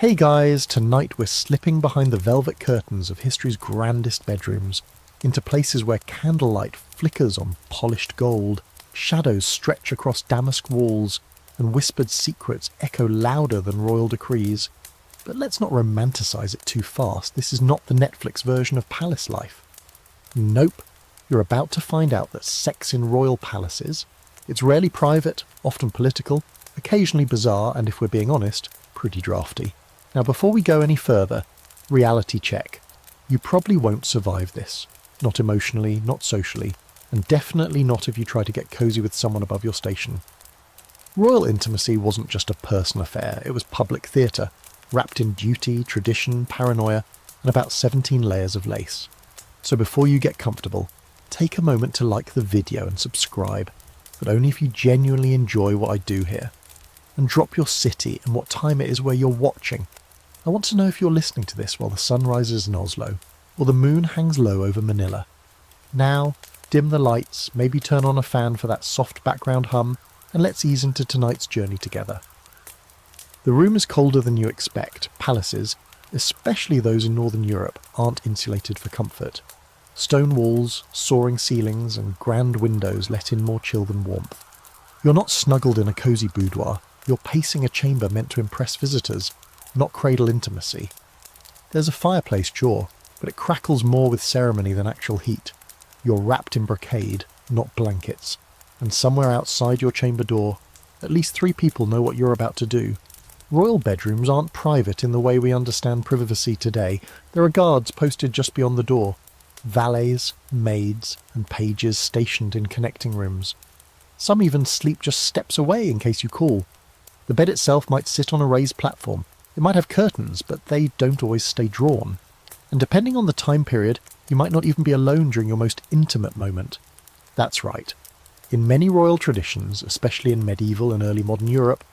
Hey guys, tonight we're slipping behind the velvet curtains of history's grandest bedrooms, into places where candlelight flickers on polished gold, shadows stretch across damask walls, and whispered secrets echo louder than royal decrees. But let's not romanticize it too fast. This is not the Netflix version of palace life. Nope, you're about to find out that sex in royal palaces, it's rarely private, often political, occasionally bizarre, and if we're being honest, pretty drafty. Now before we go any further, reality check. You probably won't survive this. Not emotionally, not socially, and definitely not if you try to get cozy with someone above your station. Royal intimacy wasn't just a personal affair, it was public theatre, wrapped in duty, tradition, paranoia, and about 17 layers of lace. So before you get comfortable, take a moment to like the video and subscribe, but only if you genuinely enjoy what I do here. And drop your city and what time it is where you're watching. I want to know if you're listening to this while the sun rises in Oslo, or the moon hangs low over Manila. Now, dim the lights, maybe turn on a fan for that soft background hum, and let's ease into tonight's journey together. The room is colder than you expect. Palaces, especially those in Northern Europe, aren't insulated for comfort. Stone walls, soaring ceilings, and grand windows let in more chill than warmth. You're not snuggled in a cosy boudoir, you're pacing a chamber meant to impress visitors, not cradle intimacy. There's a fireplace, sure, but it crackles more with ceremony than actual heat. You're wrapped in brocade, not blankets, and somewhere outside your chamber door, at least 3 people know what you're about to do. Royal bedrooms aren't private in the way we understand privacy today. There are guards posted just beyond the door, valets, maids, and pages stationed in connecting rooms. Some even sleep just steps away in case you call. The bed itself might sit on a raised platform. It might have curtains, but they don't always stay drawn. And depending on the time period, you might not even be alone during your most intimate moment. That's right. In many royal traditions, especially in medieval and early modern Europe,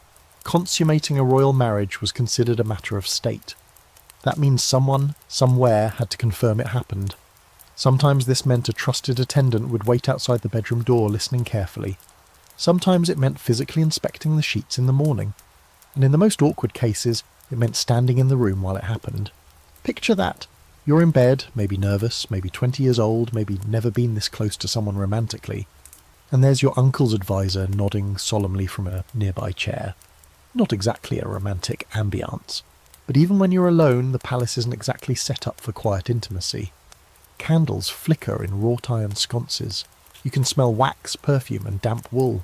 consummating a royal marriage was considered a matter of state. That means someone, somewhere, had to confirm it happened. Sometimes this meant a trusted attendant would wait outside the bedroom door listening carefully. Sometimes it meant physically inspecting the sheets in the morning. And in the most awkward cases, it meant standing in the room while it happened. Picture that. You're in bed, maybe nervous, maybe 20 years old, maybe never been this close to someone romantically. And there's your uncle's advisor nodding solemnly from a nearby chair. Not exactly a romantic ambiance. But even when you're alone, the palace isn't exactly set up for quiet intimacy. Candles flicker in wrought iron sconces. You can smell wax, perfume, and damp wool.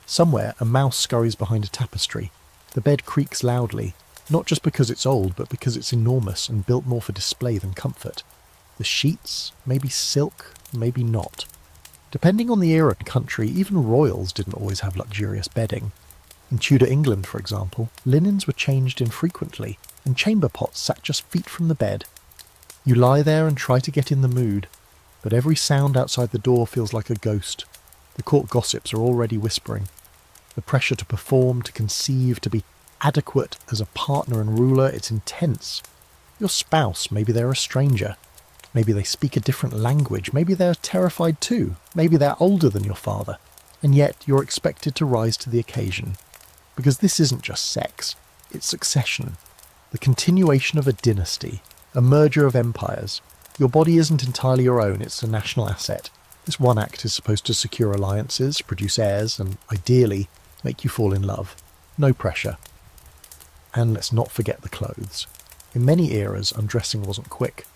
Somewhere, a mouse scurries behind a tapestry. The bed creaks loudly, not just because it's old, but because it's enormous and built more for display than comfort. The sheets, maybe silk, maybe not. Depending on the era and country, even royals didn't always have luxurious bedding. In Tudor England, for example, linens were changed infrequently, and chamber pots sat just feet from the bed. You lie there and try to get in the mood, but every sound outside the door feels like a ghost. The court gossips are already whispering. The pressure to perform, to conceive, to be adequate as a partner and ruler, it's intense. Your spouse, maybe they're a stranger. Maybe they speak a different language. Maybe they're terrified too. Maybe they're older than your father. And yet you're expected to rise to the occasion. Because this isn't just sex, it's succession. The continuation of a dynasty, a merger of empires. Your body isn't entirely your own, it's a national asset. This one act is supposed to secure alliances, produce heirs, and ideally, make you fall in love. No pressure. And let's not forget the clothes. In many eras, undressing wasn't quick.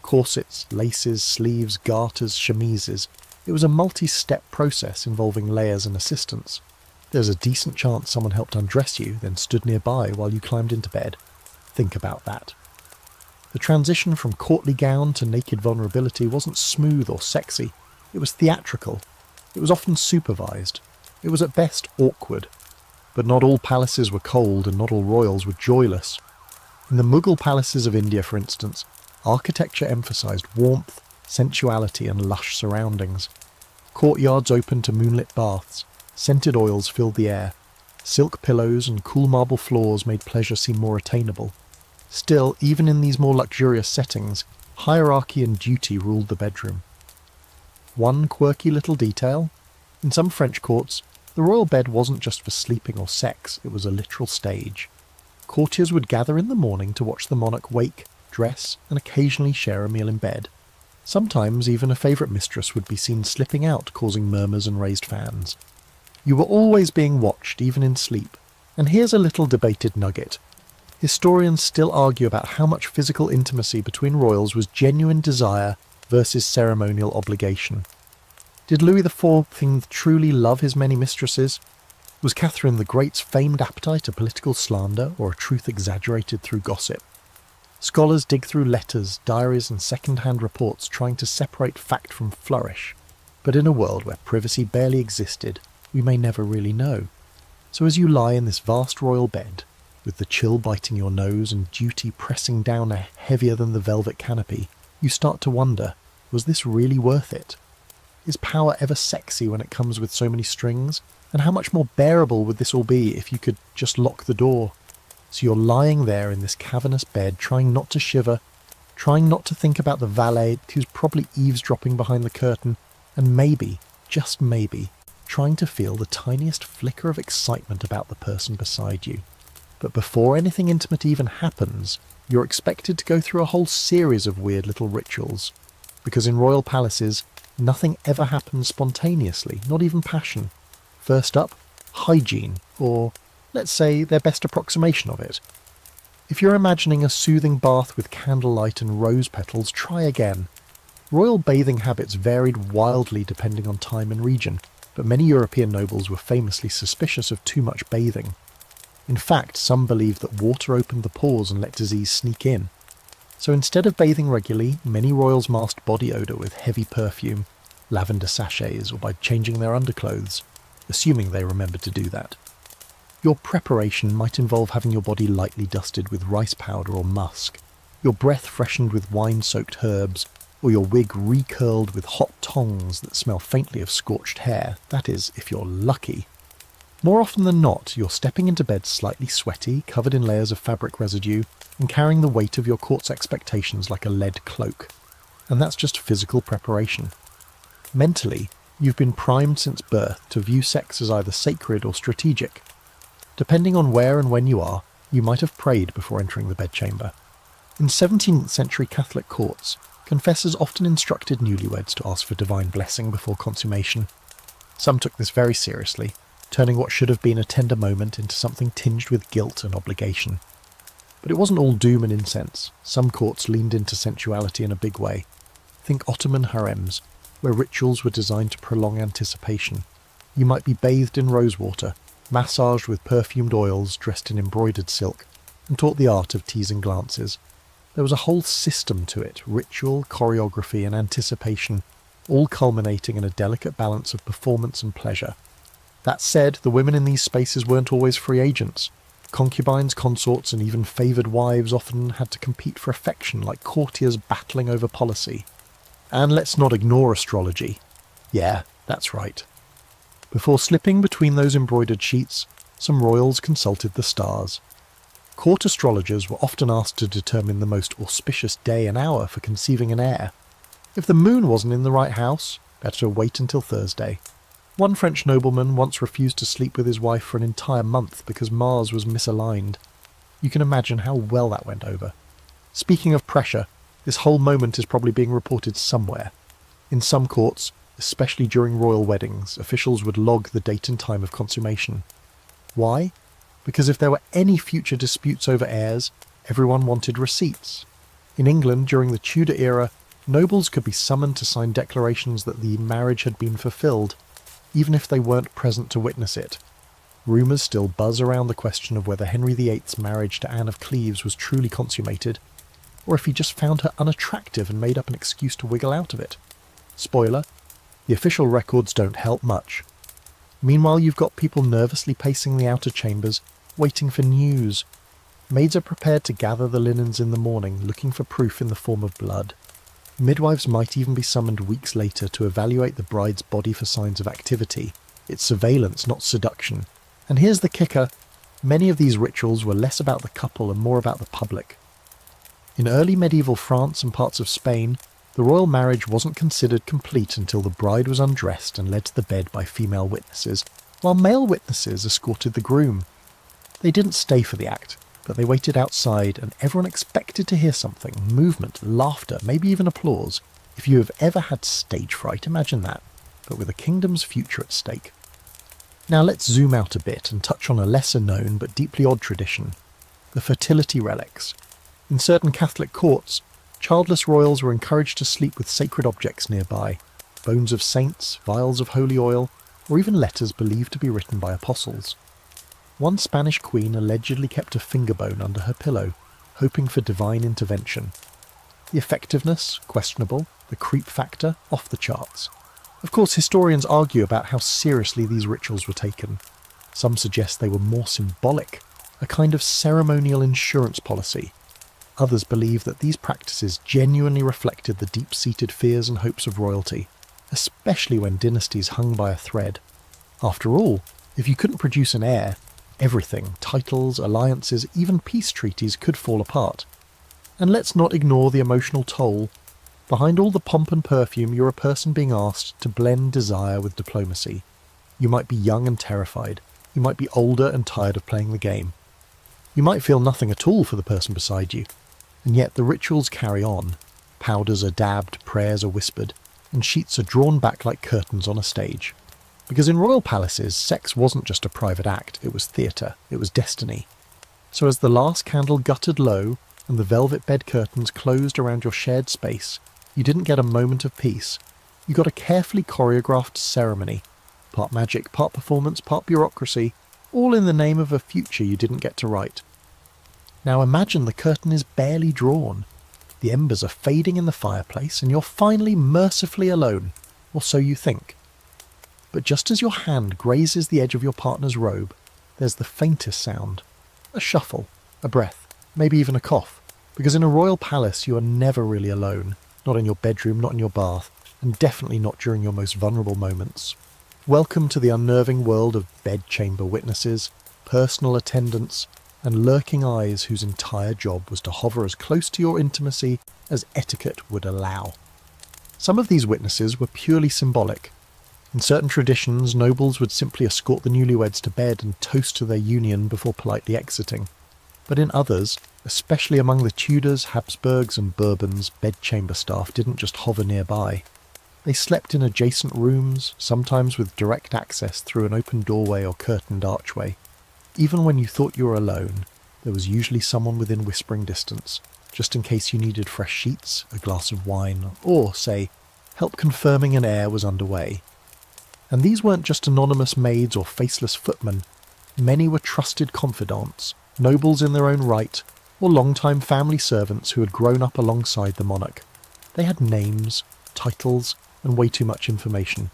Corsets, laces, sleeves, garters, chemises. It was a multi-step process involving layers and assistance. There's a decent chance someone helped undress you, then stood nearby while you climbed into bed. Think about that. The transition from courtly gown to naked vulnerability wasn't smooth or sexy. It was theatrical. It was often supervised. It was at best awkward. But not all palaces were cold and not all royals were joyless. In the Mughal palaces of India, for instance, architecture emphasised warmth, sensuality and lush surroundings. Courtyards opened to moonlit baths. Scented oils filled the air. Silk pillows and cool marble floors made pleasure seem more attainable. Still, even in these more luxurious settings, hierarchy and duty ruled the bedroom. One quirky little detail. In some French courts, the royal bed wasn't just for sleeping or sex, it was a literal stage. courtiers would gather in the morning to watch the monarch wake, dress, and occasionally share a meal in bed. Sometimes even a favourite mistress would be seen slipping out, causing murmurs and raised fans. You were always being watched, even in sleep. And here's a little debated nugget. Historians still argue about how much physical intimacy between royals was genuine desire versus ceremonial obligation. Did Louis XIV truly love his many mistresses? Was Catherine the Great's famed appetite a political slander or a truth exaggerated through gossip? Scholars dig through letters, diaries and second-hand reports trying to separate fact from flourish. But in a world where privacy barely existed, we may never really know. So as you lie in this vast royal bed, with the chill biting your nose and duty pressing down heavier than the velvet canopy, you start to wonder, was this really worth it? Is power ever sexy when it comes with so many strings? And how much more bearable would this all be if you could just lock the door? So you're lying there in this cavernous bed, trying not to shiver, trying not to think about the valet who's probably eavesdropping behind the curtain, and maybe, just maybe, trying to feel the tiniest flicker of excitement about the person beside you. But before anything intimate even happens, you're expected to go through a whole series of weird little rituals. Because in royal palaces, nothing ever happens spontaneously, not even passion. First up, hygiene, or let's say their best approximation of it. If you're imagining a soothing bath with candlelight and rose petals, try again. Royal bathing habits varied wildly depending on time and region, but many European nobles were famously suspicious of too much bathing. In fact, some believed that water opened the pores and let disease sneak in. So instead of bathing regularly, many royals masked body odour with heavy perfume, lavender sachets, or by changing their underclothes, assuming they remembered to do that. Your preparation might involve having your body lightly dusted with rice powder or musk, your breath freshened with wine-soaked herbs, or your wig recurled with hot tongs that smell faintly of scorched hair, that is, if you're lucky. More often than not, you're stepping into bed slightly sweaty, covered in layers of fabric residue, and carrying the weight of your court's expectations like a lead cloak. And that's just physical preparation. Mentally, you've been primed since birth to view sex as either sacred or strategic. Depending on where and when you are, you might have prayed before entering the bedchamber. In 17th century Catholic courts, confessors often instructed newlyweds to ask for divine blessing before consummation. Some took this very seriously, turning what should have been a tender moment into something tinged with guilt and obligation. But it wasn't all doom and incense. Some courts leaned into sensuality in a big way. Think Ottoman harems, where rituals were designed to prolong anticipation. You might be bathed in rosewater, massaged with perfumed oils, dressed in embroidered silk, and taught the art of teasing glances. There was a whole system to it, ritual, choreography and anticipation, all culminating in a delicate balance of performance and pleasure. That said, the women in these spaces weren't always free agents. Concubines, consorts and even favoured wives often had to compete for affection like courtiers battling over policy. And let's not ignore astrology. Yeah, that's right. Before slipping between those embroidered sheets, some royals consulted the stars. Court astrologers were often asked to determine the most auspicious day and hour for conceiving an heir. If the moon wasn't in the right house, better wait until Thursday. One French nobleman once refused to sleep with his wife for an entire month because Mars was misaligned. You can imagine how well that went over. Speaking of pressure, this whole moment is probably being reported somewhere. In some courts, especially during royal weddings, officials would log the date and time of consummation. Why? Because if there were any future disputes over heirs, everyone wanted receipts. In England, during the Tudor era, nobles could be summoned to sign declarations that the marriage had been fulfilled, even if they weren't present to witness it. Rumours still buzz around the question of whether Henry VIII's marriage to Anne of Cleves was truly consummated, or if he just found her unattractive and made up an excuse to wiggle out of it. Spoiler, the official records don't help much. Meanwhile, you've got people nervously pacing the outer chambers, waiting for news. Maids are prepared to gather the linens in the morning, looking for proof in the form of blood. Midwives might even be summoned weeks later to evaluate the bride's body for signs of activity. It's surveillance, not seduction. And here's the kicker, many of these rituals were less about the couple and more about the public. In early medieval France and parts of Spain, the royal marriage wasn't considered complete until the bride was undressed and led to the bed by female witnesses, while male witnesses escorted the groom. They didn't stay for the act, that they waited outside and everyone expected to hear something, movement, laughter, maybe even applause. If you have ever had stage fright, imagine that, but with a kingdom's future at stake. Now let's zoom out a bit and touch on a lesser known but deeply odd tradition, the fertility relics. In certain Catholic courts, childless royals were encouraged to sleep with sacred objects nearby, bones of saints, vials of holy oil, or even letters believed to be written by apostles. One Spanish queen allegedly kept a finger bone under her pillow, hoping for divine intervention. The effectiveness, questionable, the creep factor, off the charts. Of course, historians argue about how seriously these rituals were taken. Some suggest they were more symbolic, a kind of ceremonial insurance policy. Others believe that these practices genuinely reflected the deep-seated fears and hopes of royalty, especially when dynasties hung by a thread. After all, if you couldn't produce an heir, everything, titles, alliances, even peace treaties could fall apart. And let's not ignore the emotional toll. Behind all the pomp and perfume, you're a person being asked to blend desire with diplomacy. You might be young and terrified. You might be older and tired of playing the game. You might feel nothing at all for the person beside you. And yet the rituals carry on. Powders are dabbed, prayers are whispered, and sheets are drawn back like curtains on a stage. Because in royal palaces, sex wasn't just a private act, it was theatre, it was destiny. So as the last candle guttered low and the velvet bed curtains closed around your shared space, you didn't get a moment of peace. You got a carefully choreographed ceremony. Part magic, part performance, part bureaucracy, all in the name of a future you didn't get to write. Now imagine the curtain is barely drawn. The embers are fading in the fireplace and you're finally mercifully alone, or so you think. But just as your hand grazes the edge of your partner's robe, there's the faintest sound. A shuffle, a breath, maybe even a cough. Because in a royal palace you are never really alone. Not in your bedroom, not in your bath, and definitely not during your most vulnerable moments. Welcome to the unnerving world of bedchamber witnesses, personal attendants, and lurking eyes whose entire job was to hover as close to your intimacy as etiquette would allow. Some of these witnesses were purely symbolic. In certain traditions, nobles would simply escort the newlyweds to bed and toast to their union before politely exiting. But in others, especially among the Tudors, Habsburgs and Bourbons, bedchamber staff didn't just hover nearby. They slept in adjacent rooms, sometimes with direct access through an open doorway or curtained archway. Even when you thought you were alone, there was usually someone within whispering distance, just in case you needed fresh sheets, a glass of wine, or, say, help confirming an heir was underway. And these weren't just anonymous maids or faceless footmen. Many were trusted confidants, nobles in their own right, or long-time family servants who had grown up alongside the monarch. They had names, titles, and way too much information.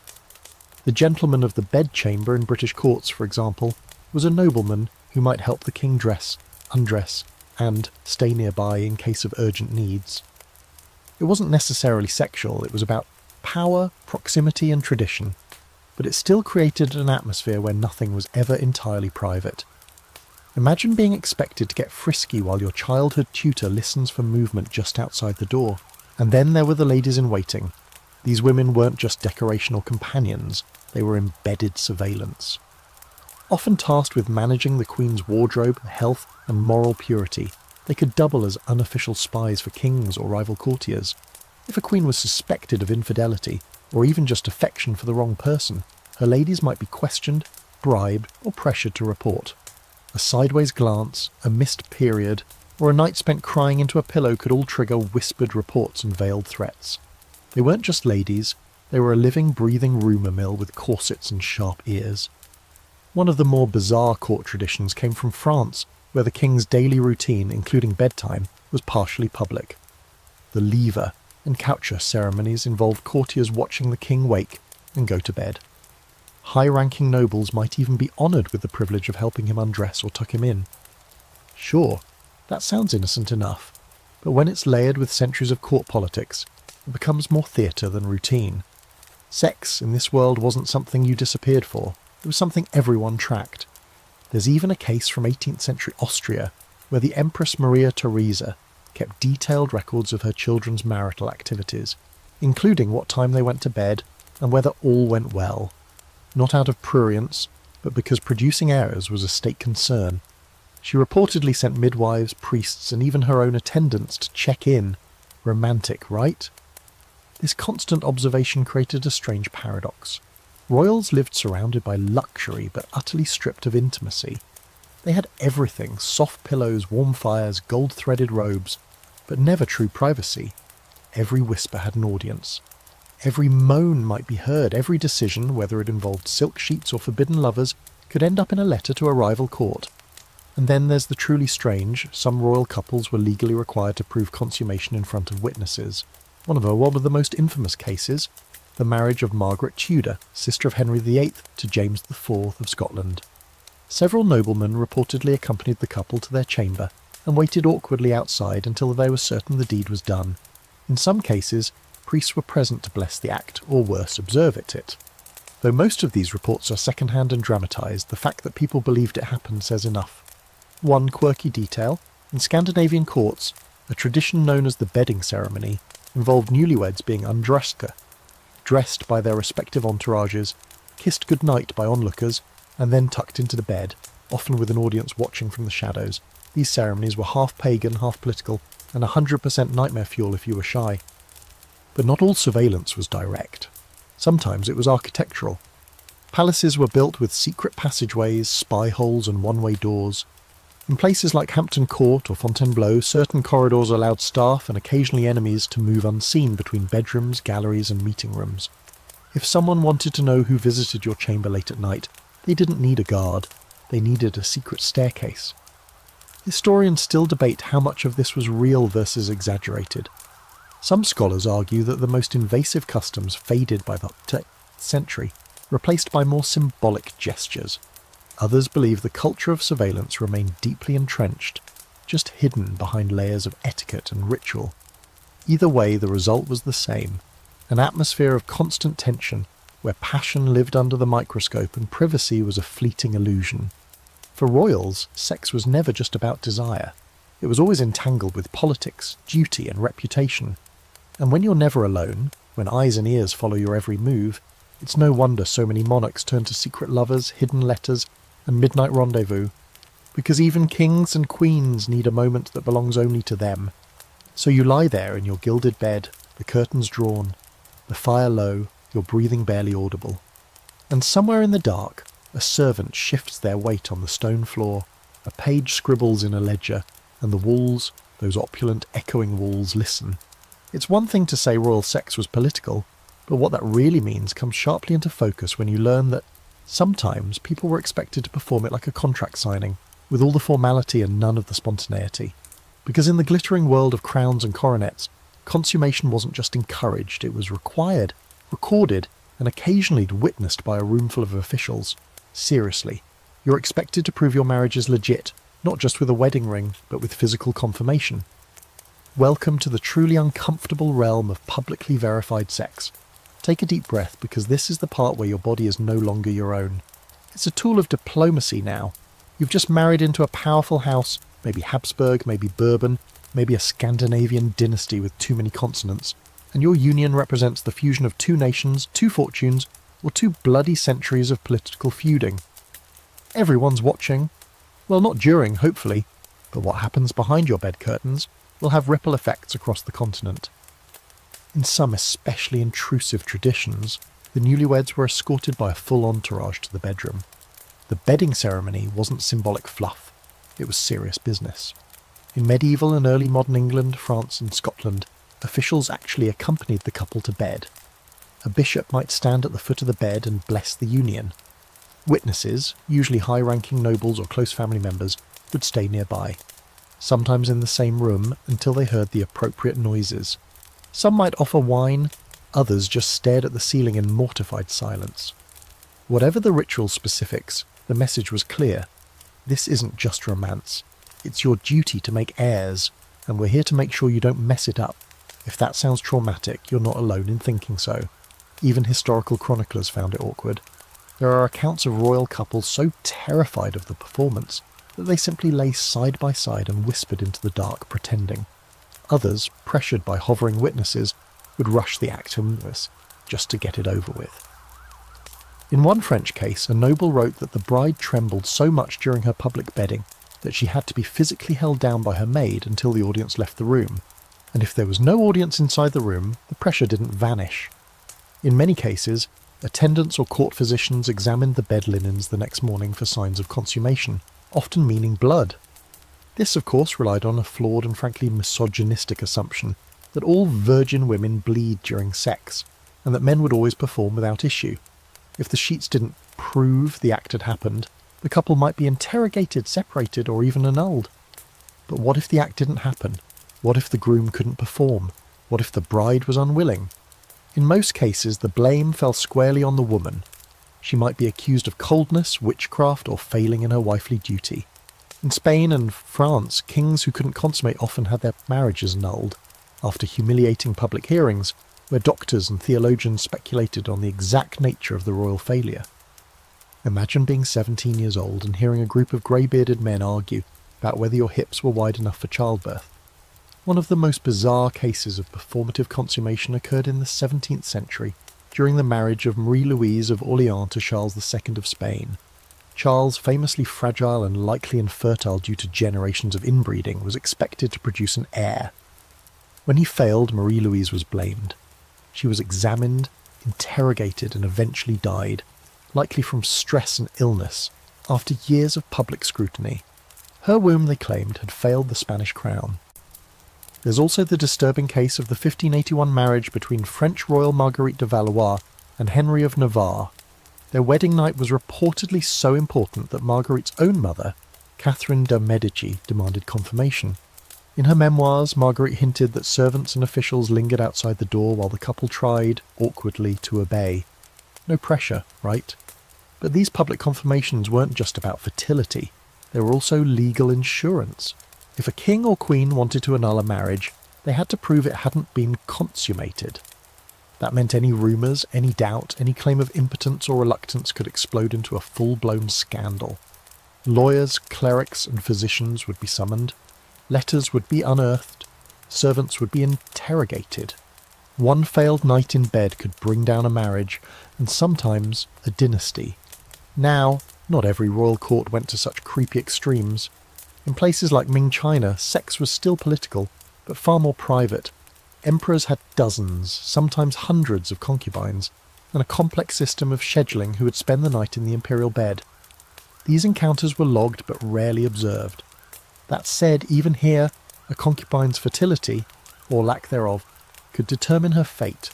The gentleman of the bedchamber in British courts, for example, was a nobleman who might help the king dress, undress, and stay nearby in case of urgent needs. It wasn't necessarily sexual, it was about power, proximity and tradition, but it still created an atmosphere where nothing was ever entirely private. Imagine being expected to get frisky while your childhood tutor listens for movement just outside the door. And then there were the ladies in waiting. These women weren't just decoration or companions, they were embedded surveillance. Often tasked with managing the Queen's wardrobe, health and moral purity, they could double as unofficial spies for kings or rival courtiers. If a queen was suspected of infidelity, or even just affection for the wrong person, her ladies might be questioned, bribed or pressured to report. A sideways glance, a missed period, or a night spent crying into a pillow could all trigger whispered reports and veiled threats. They weren't just ladies, they were a living, breathing rumour mill with corsets and sharp ears. One of the more bizarre court traditions came from France, where the king's daily routine, including bedtime, was partially public. The lever and coucher ceremonies involved courtiers watching the king wake and go to bed. High-ranking nobles might even be honoured with the privilege of helping him undress or tuck him in. Sure, that sounds innocent enough, but when it's layered with centuries of court politics, it becomes more theatre than routine. Sex in this world wasn't something you disappeared for, it was something everyone tracked. There's even a case from 18th century Austria where the Empress Maria Theresa kept detailed records of her children's marital activities, including what time they went to bed and whether all went well. Not out of prurience, but because producing heirs was a state concern. She reportedly sent midwives, priests, and even her own attendants to check in. Romantic, right? This constant observation created a strange paradox. Royals lived surrounded by luxury but utterly stripped of intimacy. They had everything: soft pillows, warm fires, gold-threaded robes, but never true privacy. Every whisper had an audience. Every moan might be heard. Every decision, whether it involved silk sheets or forbidden lovers, could end up in a letter to a rival court. And then there's the truly strange: some royal couples were legally required to prove consummation in front of witnesses. One of the most infamous cases, the marriage of Margaret Tudor, sister of Henry VIII, to James IV of Scotland. Several noblemen reportedly accompanied the couple to their chamber and waited awkwardly outside until they were certain the deed was done. In some cases, priests were present to bless the act, or worse, observe it. Though most of these reports are second-hand and dramatised, the fact that people believed it happened says enough. One quirky detail: in Scandinavian courts, a tradition known as the bedding ceremony involved newlyweds being undressed, dressed by their respective entourages, kissed goodnight by onlookers, and then tucked into the bed, often with an audience watching from the shadows. These ceremonies were half pagan, half political, and 100% nightmare fuel if you were shy. But not all surveillance was direct. Sometimes it was architectural. Palaces were built with secret passageways, spy holes, and one-way doors. In places like Hampton Court or Fontainebleau, certain corridors allowed staff and occasionally enemies to move unseen between bedrooms, galleries, and meeting rooms. If someone wanted to know who visited your chamber late at night, they didn't need a guard. They needed a secret staircase. Historians still debate how much of this was real versus exaggerated. Some scholars argue that the most invasive customs faded by the 10th century, replaced by more symbolic gestures. Others believe the culture of surveillance remained deeply entrenched, just hidden behind layers of etiquette and ritual. Either way, the result was the same: an atmosphere of constant tension, where passion lived under the microscope and privacy was a fleeting illusion. For royals, sex was never just about desire. It was always entangled with politics, duty, and reputation. And when you're never alone, when eyes and ears follow your every move, it's no wonder so many monarchs turn to secret lovers, hidden letters, and midnight rendezvous. Because even kings and queens need a moment that belongs only to them. So you lie there in your gilded bed, the curtains drawn, the fire low, your breathing barely audible. And somewhere in the dark, a servant shifts their weight on the stone floor, a page scribbles in a ledger, and the walls, those opulent, echoing walls, listen. It's one thing to say royal sex was political, but what that really means comes sharply into focus when you learn that sometimes people were expected to perform it like a contract signing, with all the formality and none of the spontaneity. Because in the glittering world of crowns and coronets, consummation wasn't just encouraged, it was required, recorded, and occasionally witnessed by a roomful of officials. Seriously, you're expected to prove your marriage is legit, not just with a wedding ring, but with physical confirmation. Welcome to the truly uncomfortable realm of publicly verified sex. Take a deep breath, because this is the part where your body is no longer your own. It's a tool of diplomacy now. You've just married into a powerful house, maybe Habsburg, maybe Bourbon, maybe a Scandinavian dynasty with too many consonants, and your union represents the fusion of two nations, two fortunes, or two bloody centuries of political feuding. Everyone's watching. Well, not during, hopefully, but what happens behind your bed curtains will have ripple effects across the continent. In some especially intrusive traditions, the newlyweds were escorted by a full entourage to the bedroom. The bedding ceremony wasn't symbolic fluff, it was serious business. In medieval and early modern England, France and Scotland, officials actually accompanied the couple to bed. A bishop might stand at the foot of the bed and bless the union. Witnesses, usually high-ranking nobles or close family members, would stay nearby, sometimes in the same room until they heard the appropriate noises. Some might offer wine, others just stared at the ceiling in mortified silence. Whatever the ritual specifics, the message was clear. This isn't just romance. It's your duty to make heirs, and we're here to make sure you don't mess it up. If that sounds traumatic, you're not alone in thinking so. Even historical chroniclers found it awkward. There are accounts of royal couples so terrified of the performance that they simply lay side by side and whispered into the dark, pretending. Others, pressured by hovering witnesses, would rush the act inwards, just to get it over with. In one French case, a noble wrote that the bride trembled so much during her public bedding that she had to be physically held down by her maid until the audience left the room, and if there was no audience inside the room, the pressure didn't vanish. In many cases, attendants or court physicians examined the bed linens the next morning for signs of consummation, often meaning blood. This, of course, relied on a flawed and frankly misogynistic assumption that all virgin women bleed during sex, and that men would always perform without issue. If the sheets didn't prove the act had happened, the couple might be interrogated, separated, or even annulled. But what if the act didn't happen? What if the groom couldn't perform? What if the bride was unwilling? In most cases, the blame fell squarely on the woman. She might be accused of coldness, witchcraft, or failing in her wifely duty. In Spain and France, kings who couldn't consummate often had their marriages annulled, after humiliating public hearings, where doctors and theologians speculated on the exact nature of the royal failure. Imagine being 17 years old and hearing a group of grey-bearded men argue about whether your hips were wide enough for childbirth. One of the most bizarre cases of performative consummation occurred in the 17th century, during the marriage of Marie-Louise of Orléans to Charles II of Spain. Charles, famously fragile and likely infertile due to generations of inbreeding, was expected to produce an heir. When he failed, Marie-Louise was blamed. She was examined, interrogated, and eventually died, likely from stress and illness, after years of public scrutiny. Her womb, they claimed, had failed the Spanish crown. There's also the disturbing case of the 1581 marriage between French royal Marguerite de Valois and Henry of Navarre. Their wedding night was reportedly so important that Marguerite's own mother, Catherine de' Medici, demanded confirmation. In her memoirs, Marguerite hinted that servants and officials lingered outside the door while the couple tried, awkwardly, to obey. No pressure, right? But these public confirmations weren't just about fertility. They were also legal insurance. If a king or queen wanted to annul a marriage, they had to prove it hadn't been consummated. That meant any rumours, any doubt, any claim of impotence or reluctance could explode into a full-blown scandal. Lawyers, clerics, and physicians would be summoned. Letters would be unearthed. Servants would be interrogated. One failed night in bed could bring down a marriage, and sometimes a dynasty. Now, not every royal court went to such creepy extremes. In places like Ming China, sex was still political, but far more private. Emperors had dozens, sometimes hundreds of concubines, and a complex system of scheduling who would spend the night in the imperial bed. These encounters were logged but rarely observed. That said, even here, a concubine's fertility, or lack thereof, could determine her fate.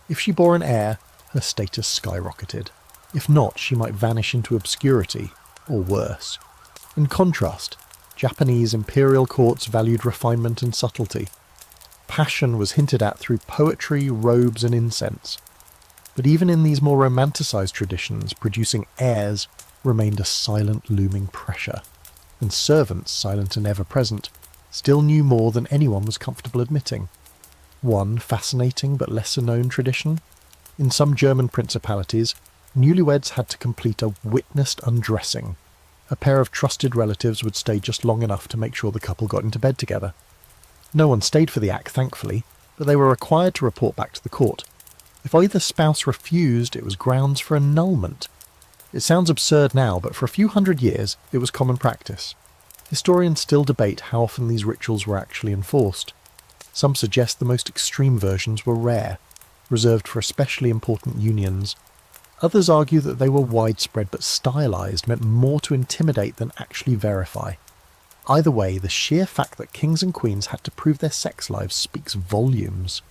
If she bore an heir, her status skyrocketed. If not, she might vanish into obscurity, or worse. In contrast, Japanese imperial courts valued refinement and subtlety. Passion was hinted at through poetry, robes, and incense. But even in these more romanticised traditions, producing heirs remained a silent, looming pressure. And servants, silent and ever-present, still knew more than anyone was comfortable admitting. One fascinating but lesser-known tradition: in some German principalities, newlyweds had to complete a witnessed undressing. A pair of trusted relatives would stay just long enough to make sure the couple got into bed together. No one stayed for the act, thankfully, but they were required to report back to the court. If either spouse refused, it was grounds for annulment. It sounds absurd now, but for a few hundred years, it was common practice. Historians still debate how often these rituals were actually enforced. Some suggest the most extreme versions were rare, reserved for especially important unions. Others argue that they were widespread but stylized, meant more to intimidate than actually verify. Either way, the sheer fact that kings and queens had to prove their sex lives speaks volumes.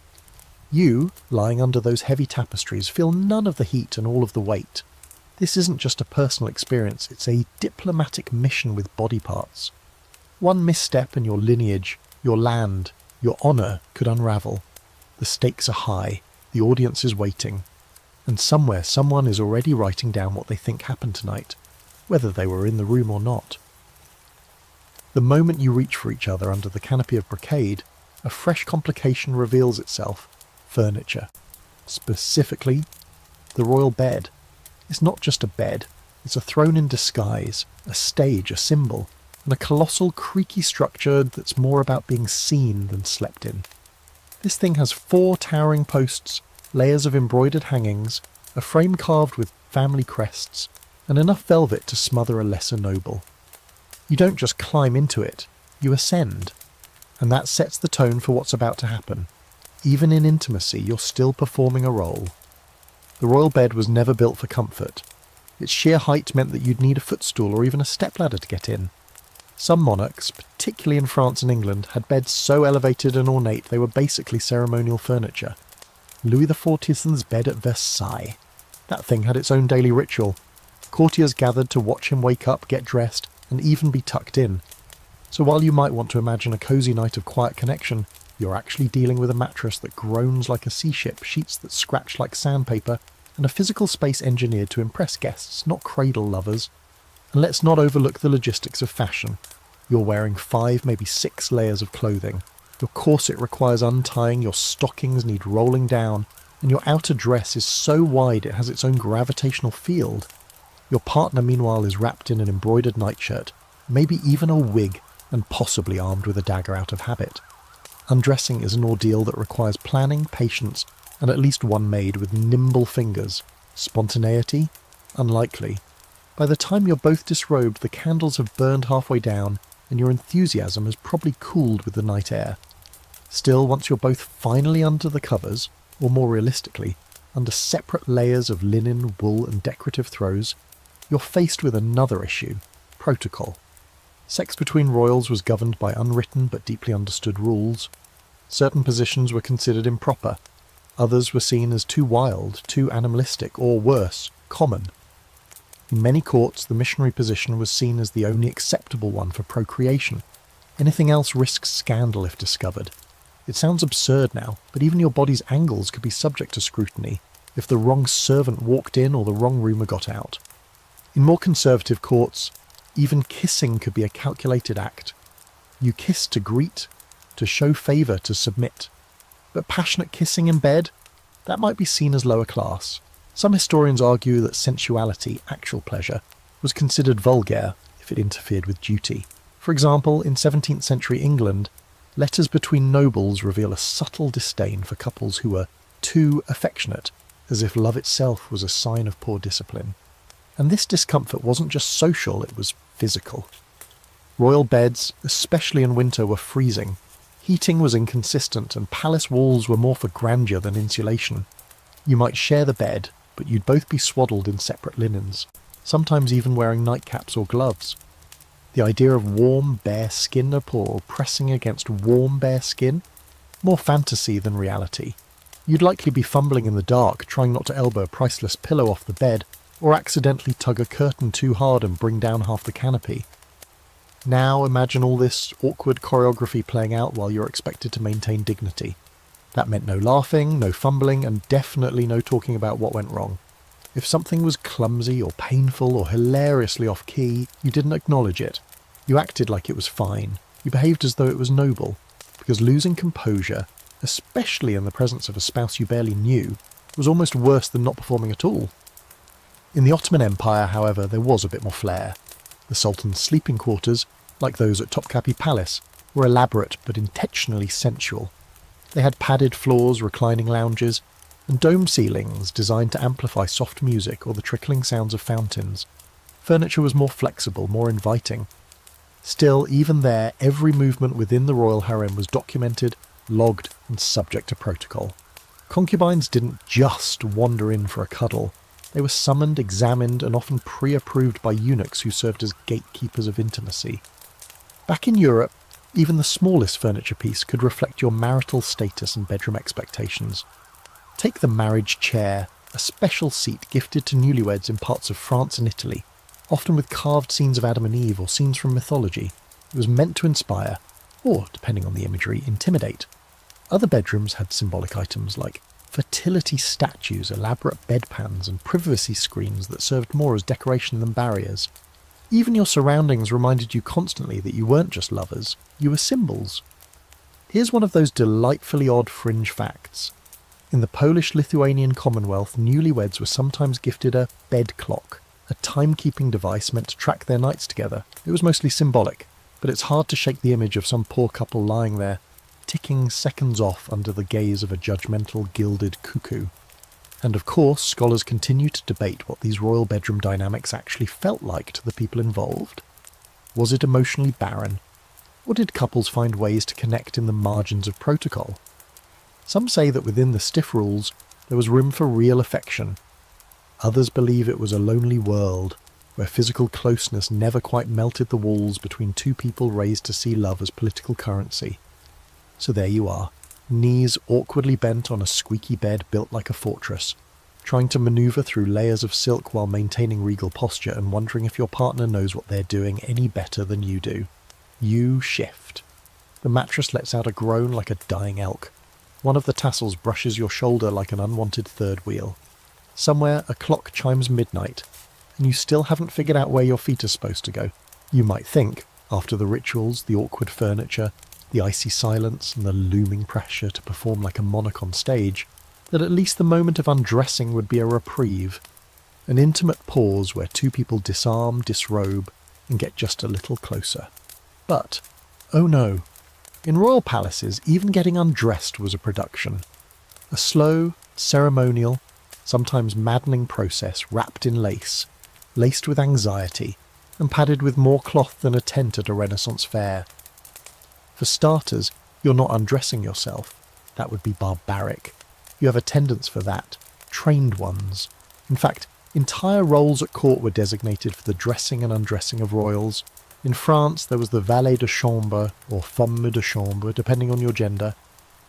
You, lying under those heavy tapestries, feel none of the heat and all of the weight. This isn't just a personal experience, it's a diplomatic mission with body parts. One misstep and your lineage, your land, your honour could unravel. The stakes are high, the audience is waiting, and somewhere someone is already writing down what they think happened tonight, whether they were in the room or not. The moment you reach for each other under the canopy of brocade, a fresh complication reveals itself: furniture. Specifically, the royal bed. It's not just a bed, it's a throne in disguise, a stage, a symbol, and a colossal creaky structure that's more about being seen than slept in. This thing has 4 towering posts, layers of embroidered hangings, a frame carved with family crests, and enough velvet to smother a lesser noble. You don't just climb into it, you ascend. And that sets the tone for what's about to happen. Even in intimacy, you're still performing a role. The royal bed was never built for comfort. Its sheer height meant that you'd need a footstool or even a stepladder to get in. Some monarchs, particularly in France and England, had beds so elevated and ornate they were basically ceremonial furniture. Louis XIV's bed at Versailles. That thing had its own daily ritual. Courtiers gathered to watch him wake up, get dressed, and even be tucked in. So while you might want to imagine a cosy night of quiet connection, you're actually dealing with a mattress that groans like a sea ship, sheets that scratch like sandpaper, and a physical space engineered to impress guests, not cradle lovers. And let's not overlook the logistics of fashion. You're wearing 5, maybe 6 layers of clothing. Your corset requires untying, your stockings need rolling down, and your outer dress is so wide it has its own gravitational field. Your partner, meanwhile, is wrapped in an embroidered nightshirt, maybe even a wig, and possibly armed with a dagger out of habit. Undressing is an ordeal that requires planning, patience, and at least one maid with nimble fingers. Spontaneity? Unlikely. By the time you're both disrobed, the candles have burned halfway down, and your enthusiasm has probably cooled with the night air. Still, once you're both finally under the covers, or more realistically, under separate layers of linen, wool, and decorative throws, you're faced with another issue: protocol. Sex between royals was governed by unwritten but deeply understood rules. Certain positions were considered improper. Others were seen as too wild, too animalistic, or worse, common. In many courts, the missionary position was seen as the only acceptable one for procreation. Anything else risks scandal if discovered. It sounds absurd now, but even your body's angles could be subject to scrutiny if the wrong servant walked in or the wrong rumour got out. In more conservative courts, even kissing could be a calculated act. You kiss to greet, to show favour, to submit. But passionate kissing in bed? That might be seen as lower class. Some historians argue that sensuality, actual pleasure, was considered vulgar if it interfered with duty. For example, in 17th century England, letters between nobles reveal a subtle disdain for couples who were too affectionate, as if love itself was a sign of poor discipline. And this discomfort wasn't just social, it was physical. Royal beds, especially in winter, were freezing. Heating was inconsistent, and palace walls were more for grandeur than insulation. You might share the bed, but you'd both be swaddled in separate linens, sometimes even wearing nightcaps or gloves. The idea of warm, bare skin or pressing against warm, bare skin? More fantasy than reality. You'd likely be fumbling in the dark, trying not to elbow a priceless pillow off the bed, or accidentally tug a curtain too hard and bring down half the canopy. Now imagine all this awkward choreography playing out while you're expected to maintain dignity. That meant no laughing, no fumbling, and definitely no talking about what went wrong. If something was clumsy or painful or hilariously off-key, you didn't acknowledge it. You acted like it was fine. You behaved as though it was noble, because losing composure, especially in the presence of a spouse you barely knew, was almost worse than not performing at all. In the Ottoman Empire, however, there was a bit more flair. The Sultan's sleeping quarters, like those at Topkapi Palace, were elaborate but intentionally sensual. They had padded floors, reclining lounges, and domed ceilings designed to amplify soft music or the trickling sounds of fountains. Furniture was more flexible, more inviting. Still, even there, every movement within the royal harem was documented, logged, and subject to protocol. Concubines didn't just wander in for a cuddle. They were summoned, examined, and often pre-approved by eunuchs who served as gatekeepers of intimacy. Back in Europe, even the smallest furniture piece could reflect your marital status and bedroom expectations. Take the marriage chair, a special seat gifted to newlyweds in parts of France and Italy, often with carved scenes of Adam and Eve or scenes from mythology. It was meant to inspire, or, depending on the imagery, intimidate. Other bedrooms had symbolic items like fertility statues, elaborate bedpans, and privacy screens that served more as decoration than barriers. Even your surroundings reminded you constantly that you weren't just lovers, you were symbols. Here's one of those delightfully odd fringe facts. In the Polish-Lithuanian Commonwealth, newlyweds were sometimes gifted a bed clock, a timekeeping device meant to track their nights together. It was mostly symbolic, but it's hard to shake the image of some poor couple lying there, ticking seconds off under the gaze of a judgmental gilded cuckoo. And of course, scholars continue to debate what these royal bedroom dynamics actually felt like to the people involved. Was it emotionally barren? Or did couples find ways to connect in the margins of protocol? Some say that within the stiff rules, there was room for real affection. Others believe it was a lonely world, where physical closeness never quite melted the walls between two people raised to see love as political currency. So there you are, knees awkwardly bent on a squeaky bed built like a fortress, trying to maneuver through layers of silk while maintaining regal posture and wondering if your partner knows what they're doing any better than you do. You shift. The mattress lets out a groan like a dying elk. One of the tassels brushes your shoulder like an unwanted third wheel. Somewhere a clock chimes midnight, and you still haven't figured out where your feet are supposed to go. You might think, after the rituals, the awkward furniture, the icy silence, and the looming pressure to perform like a monarch on stage, that at least the moment of undressing would be a reprieve. An intimate pause where two people disarm, disrobe, and get just a little closer. But, oh no, in royal palaces, even getting undressed was a production. A slow, ceremonial, sometimes maddening process wrapped in lace, laced with anxiety, and padded with more cloth than a tent at a Renaissance fair. For starters, you're not undressing yourself. That would be barbaric. You have attendants for that, trained ones. In fact, entire roles at court were designated for the dressing and undressing of royals. In France, there was the valet de chambre, or femme de chambre, depending on your gender.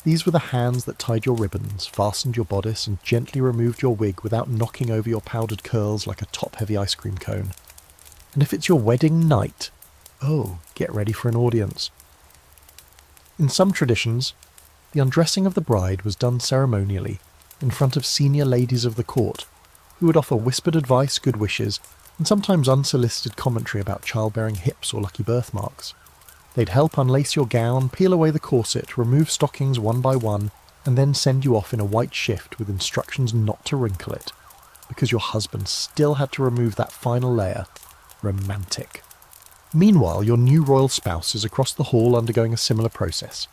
These were the hands that tied your ribbons, fastened your bodice, and gently removed your wig without knocking over your powdered curls like a top-heavy ice cream cone. And if it's your wedding night, oh, get ready for an audience. In some traditions, the undressing of the bride was done ceremonially, in front of senior ladies of the court, who would offer whispered advice, good wishes, and sometimes unsolicited commentary about childbearing hips or lucky birthmarks. They'd help unlace your gown, peel away the corset, remove stockings one by one, and then send you off in a white shift with instructions not to wrinkle it, because your husband still had to remove that final layer. Romantic. Meanwhile, your new royal spouse is across the hall undergoing a similar process.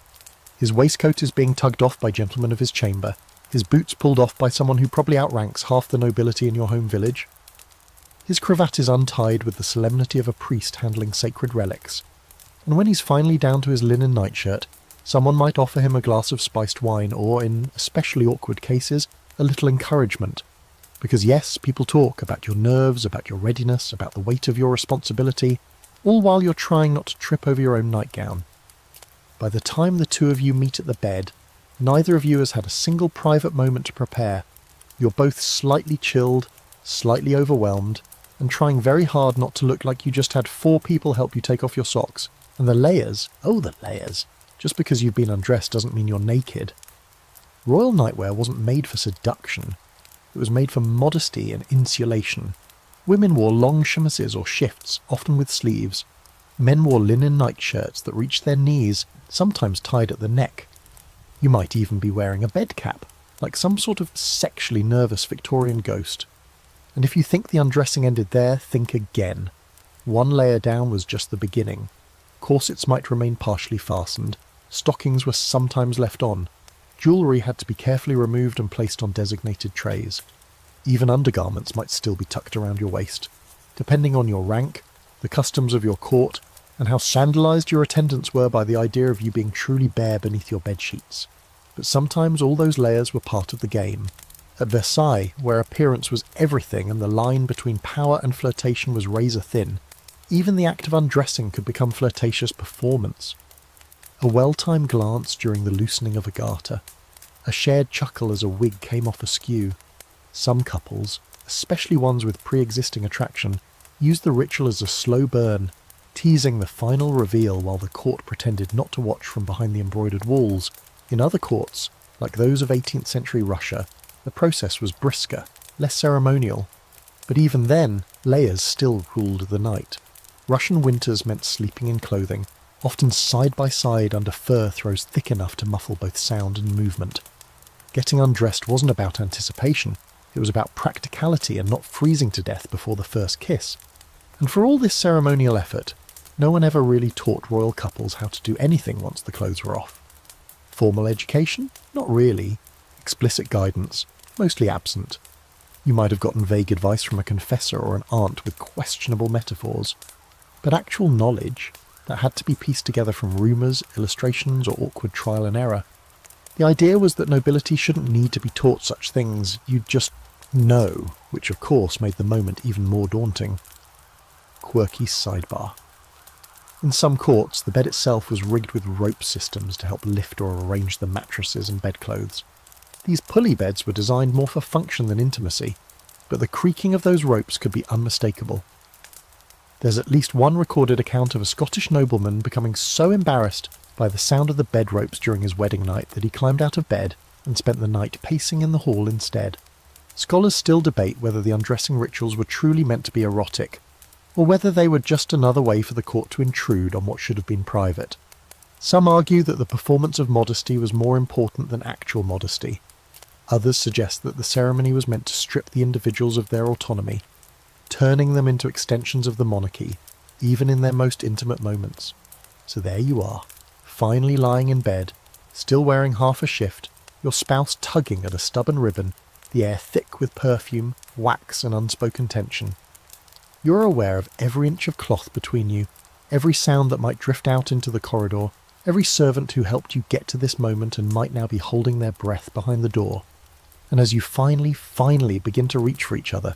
His waistcoat is being tugged off by gentlemen of his chamber, his boots pulled off by someone who probably outranks half the nobility in your home village. His cravat is untied with the solemnity of a priest handling sacred relics, and when he's finally down to his linen nightshirt, someone might offer him a glass of spiced wine or, in especially awkward cases, a little encouragement. Because yes, people talk about your nerves, about your readiness, about the weight of your responsibility, all while you're trying not to trip over your own nightgown. By the time the two of you meet at the bed, neither of you has had a single private moment to prepare. You're both slightly chilled, slightly overwhelmed, and trying very hard not to look like you just had 4 people help you take off your socks. And the layers, oh the layers, just because you've been undressed doesn't mean you're naked. Royal nightwear wasn't made for seduction. It was made for modesty and insulation. Women wore long chemises or shifts, often with sleeves. Men wore linen nightshirts that reached their knees, sometimes tied at the neck. You might even be wearing a bed cap, like some sort of sexually nervous Victorian ghost. And if you think the undressing ended there, think again. One layer down was just the beginning. Corsets might remain partially fastened. Stockings were sometimes left on. Jewellery had to be carefully removed and placed on designated trays. Even undergarments might still be tucked around your waist. Depending on your rank, the customs of your court, and how scandalised your attendants were by the idea of you being truly bare beneath your bedsheets. But sometimes all those layers were part of the game. At Versailles, where appearance was everything and the line between power and flirtation was razor thin, even the act of undressing could become flirtatious performance. A well-timed glance during the loosening of a garter. A shared chuckle as a wig came off askew. Some couples, especially ones with pre-existing attraction, used the ritual as a slow burn, teasing the final reveal while the court pretended not to watch from behind the embroidered walls. In other courts, like those of 18th century Russia, the process was brisker, less ceremonial. But even then, layers still ruled the night. Russian winters meant sleeping in clothing, often side by side under fur throws thick enough to muffle both sound and movement. Getting undressed wasn't about anticipation, it was about practicality and not freezing to death before the first kiss. And for all this ceremonial effort, no one ever really taught royal couples how to do anything once the clothes were off. Formal education? Not really. Explicit guidance? Mostly absent. You might have gotten vague advice from a confessor or an aunt with questionable metaphors. But actual knowledge that had to be pieced together from rumours, illustrations, or awkward trial and error. The idea was that nobility shouldn't need to be taught such things, you'd just know, which of course made the moment even more daunting. Quirky sidebar. In some courts, the bed itself was rigged with rope systems to help lift or arrange the mattresses and bedclothes. These pulley beds were designed more for function than intimacy, but the creaking of those ropes could be unmistakable. There's at least one recorded account of a Scottish nobleman becoming so embarrassed by the sound of the bed ropes during his wedding night that he climbed out of bed and spent the night pacing in the hall instead. Scholars still debate whether the undressing rituals were truly meant to be erotic, or whether they were just another way for the court to intrude on what should have been private. Some argue that the performance of modesty was more important than actual modesty. Others suggest that the ceremony was meant to strip the individuals of their autonomy, turning them into extensions of the monarchy, even in their most intimate moments. So there you are, finally lying in bed, still wearing half a shift, your spouse tugging at a stubborn ribbon, the air thick with perfume, wax and unspoken tension. You're aware of every inch of cloth between you, every sound that might drift out into the corridor, every servant who helped you get to this moment and might now be holding their breath behind the door. And as you finally begin to reach for each other,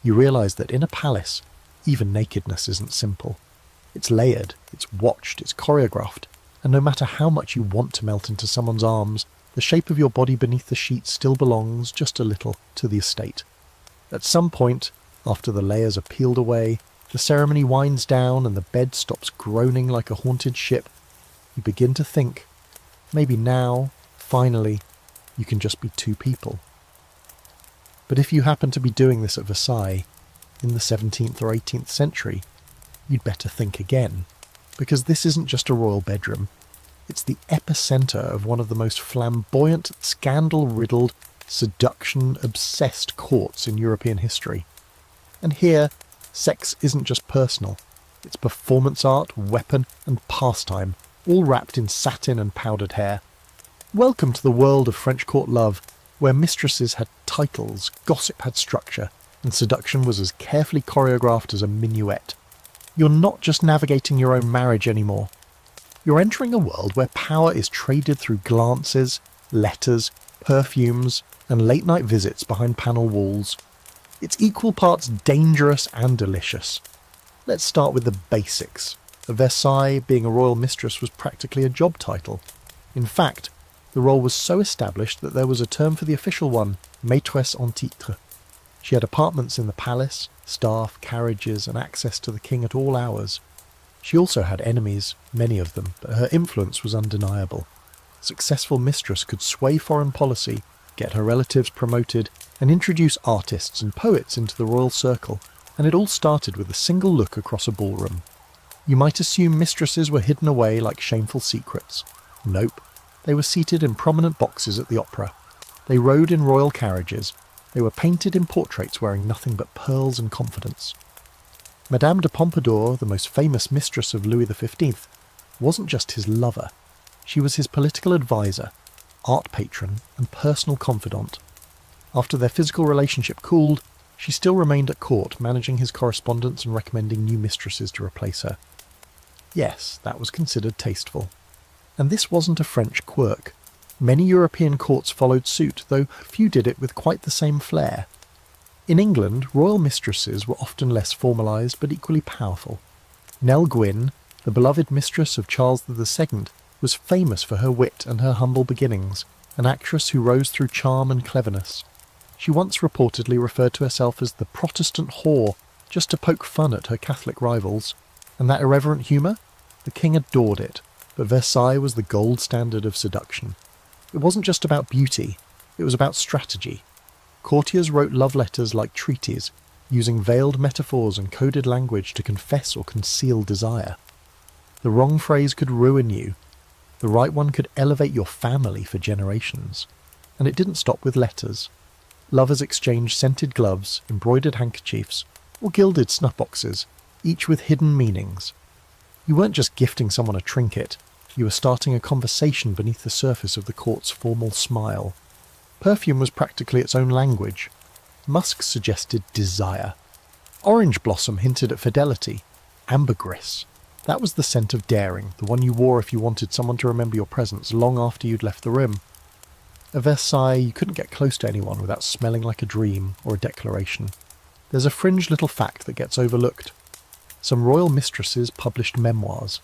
you realise that in a palace, even nakedness isn't simple. It's layered, it's watched, it's choreographed, and no matter how much you want to melt into someone's arms, the shape of your body beneath the sheets still belongs, just a little, to the estate. At some point, after the layers are peeled away, the ceremony winds down and the bed stops groaning like a haunted ship. You begin to think, maybe now, finally, you can just be two people. But if you happen to be doing this at Versailles, in the 17th or 18th century, you'd better think again, because this isn't just a royal bedroom. It's the epicentre of one of the most flamboyant, scandal-riddled, seduction-obsessed courts in European history. And here, sex isn't just personal. It's performance art, weapon, and pastime, all wrapped in satin and powdered hair. Welcome to the world of French court love, where mistresses had titles, gossip had structure, and seduction was as carefully choreographed as a minuet. You're not just navigating your own marriage anymore. You're entering a world where power is traded through glances, letters, perfumes, and late-night visits behind panel walls. It's equal parts dangerous and delicious. Let's start with the basics. At Versailles, being a royal mistress was practically a job title. In fact, the role was so established that there was a term for the official one, maîtresse en titre. She had apartments in the palace, staff, carriages, and access to the king at all hours. She also had enemies, many of them, but her influence was undeniable. A successful mistress could sway foreign policy, get her relatives promoted, and introduce artists and poets into the royal circle, and it all started with a single look across a ballroom. You might assume mistresses were hidden away like shameful secrets. Nope. They were seated in prominent boxes at the opera. They rode in royal carriages. They were painted in portraits wearing nothing but pearls and confidence. Madame de Pompadour, the most famous mistress of Louis XV, wasn't just his lover. She was his political advisor, art patron, and personal confidant. After their physical relationship cooled, she still remained at court, managing his correspondence and recommending new mistresses to replace her. Yes, that was considered tasteful. And this wasn't a French quirk. Many European courts followed suit, though few did it with quite the same flair. In England, royal mistresses were often less formalised but equally powerful. Nell Gwynn, the beloved mistress of Charles II, was famous for her wit and her humble beginnings, an actress who rose through charm and cleverness. She once reportedly referred to herself as the Protestant whore, just to poke fun at her Catholic rivals. And that irreverent humour? The king adored it. But Versailles was the gold standard of seduction. It wasn't just about beauty, it was about strategy. Courtiers wrote love letters like treaties, using veiled metaphors and coded language to confess or conceal desire. The wrong phrase could ruin you. The right one could elevate your family for generations. And it didn't stop with letters. Lovers exchanged scented gloves, embroidered handkerchiefs, or gilded snuff boxes, each with hidden meanings. You weren't just gifting someone a trinket, you were starting a conversation beneath the surface of the court's formal smile. Perfume was practically its own language. Musk suggested desire. Orange blossom hinted at fidelity. Ambergris. That was the scent of daring, the one you wore if you wanted someone to remember your presence long after you'd left the room. At Versailles, you couldn't get close to anyone without smelling like a dream or a declaration. There's a fringe little fact that gets overlooked. Some royal mistresses published memoirs.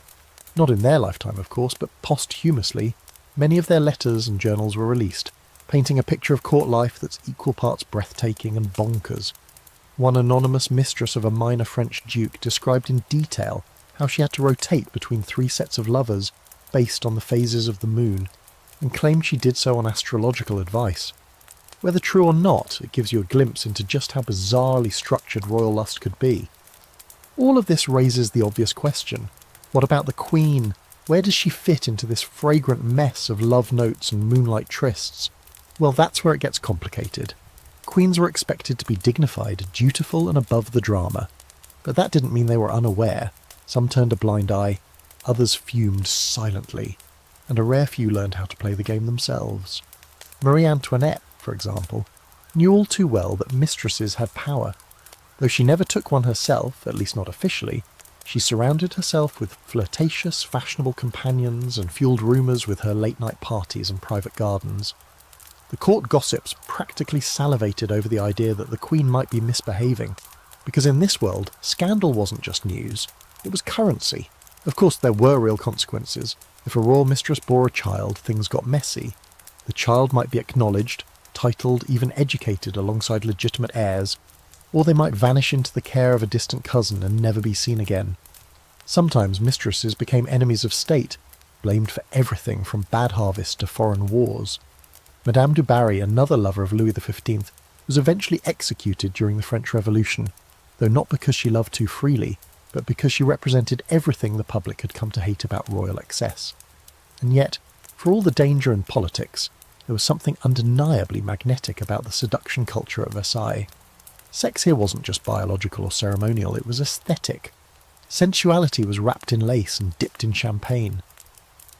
Not in their lifetime, of course, but posthumously. Many of their letters and journals were released, painting a picture of court life that's equal parts breathtaking and bonkers. One anonymous mistress of a minor French duke described in detail how she had to rotate between 3 sets of lovers based on the phases of the moon, and claimed she did so on astrological advice. Whether true or not, it gives you a glimpse into just how bizarrely structured royal lust could be. All of this raises the obvious question. What about the Queen? Where does she fit into this fragrant mess of love notes and moonlight trysts? Well, that's where it gets complicated. Queens were expected to be dignified, dutiful and above the drama. But that didn't mean they were unaware. Some turned a blind eye, others fumed silently, and a rare few learned how to play the game themselves. Marie Antoinette, for example, knew all too well that mistresses had power. Though she never took one herself, at least not officially, she surrounded herself with flirtatious, fashionable companions and fueled rumours with her late-night parties and private gardens. The court gossips practically salivated over the idea that the Queen might be misbehaving, because in this world, scandal wasn't just news, it was currency. Of course, there were real consequences. If a royal mistress bore a child, things got messy. The child might be acknowledged, titled, even educated alongside legitimate heirs, or they might vanish into the care of a distant cousin and never be seen again. Sometimes mistresses became enemies of state, blamed for everything from bad harvests to foreign wars. Madame du Barry, another lover of Louis XV, was eventually executed during the French Revolution, though not because she loved too freely, but because she represented everything the public had come to hate about royal excess. And yet, for all the danger and politics, there was something undeniably magnetic about the seduction culture at Versailles. Sex here wasn't just biological or ceremonial, it was aesthetic. Sensuality was wrapped in lace and dipped in champagne.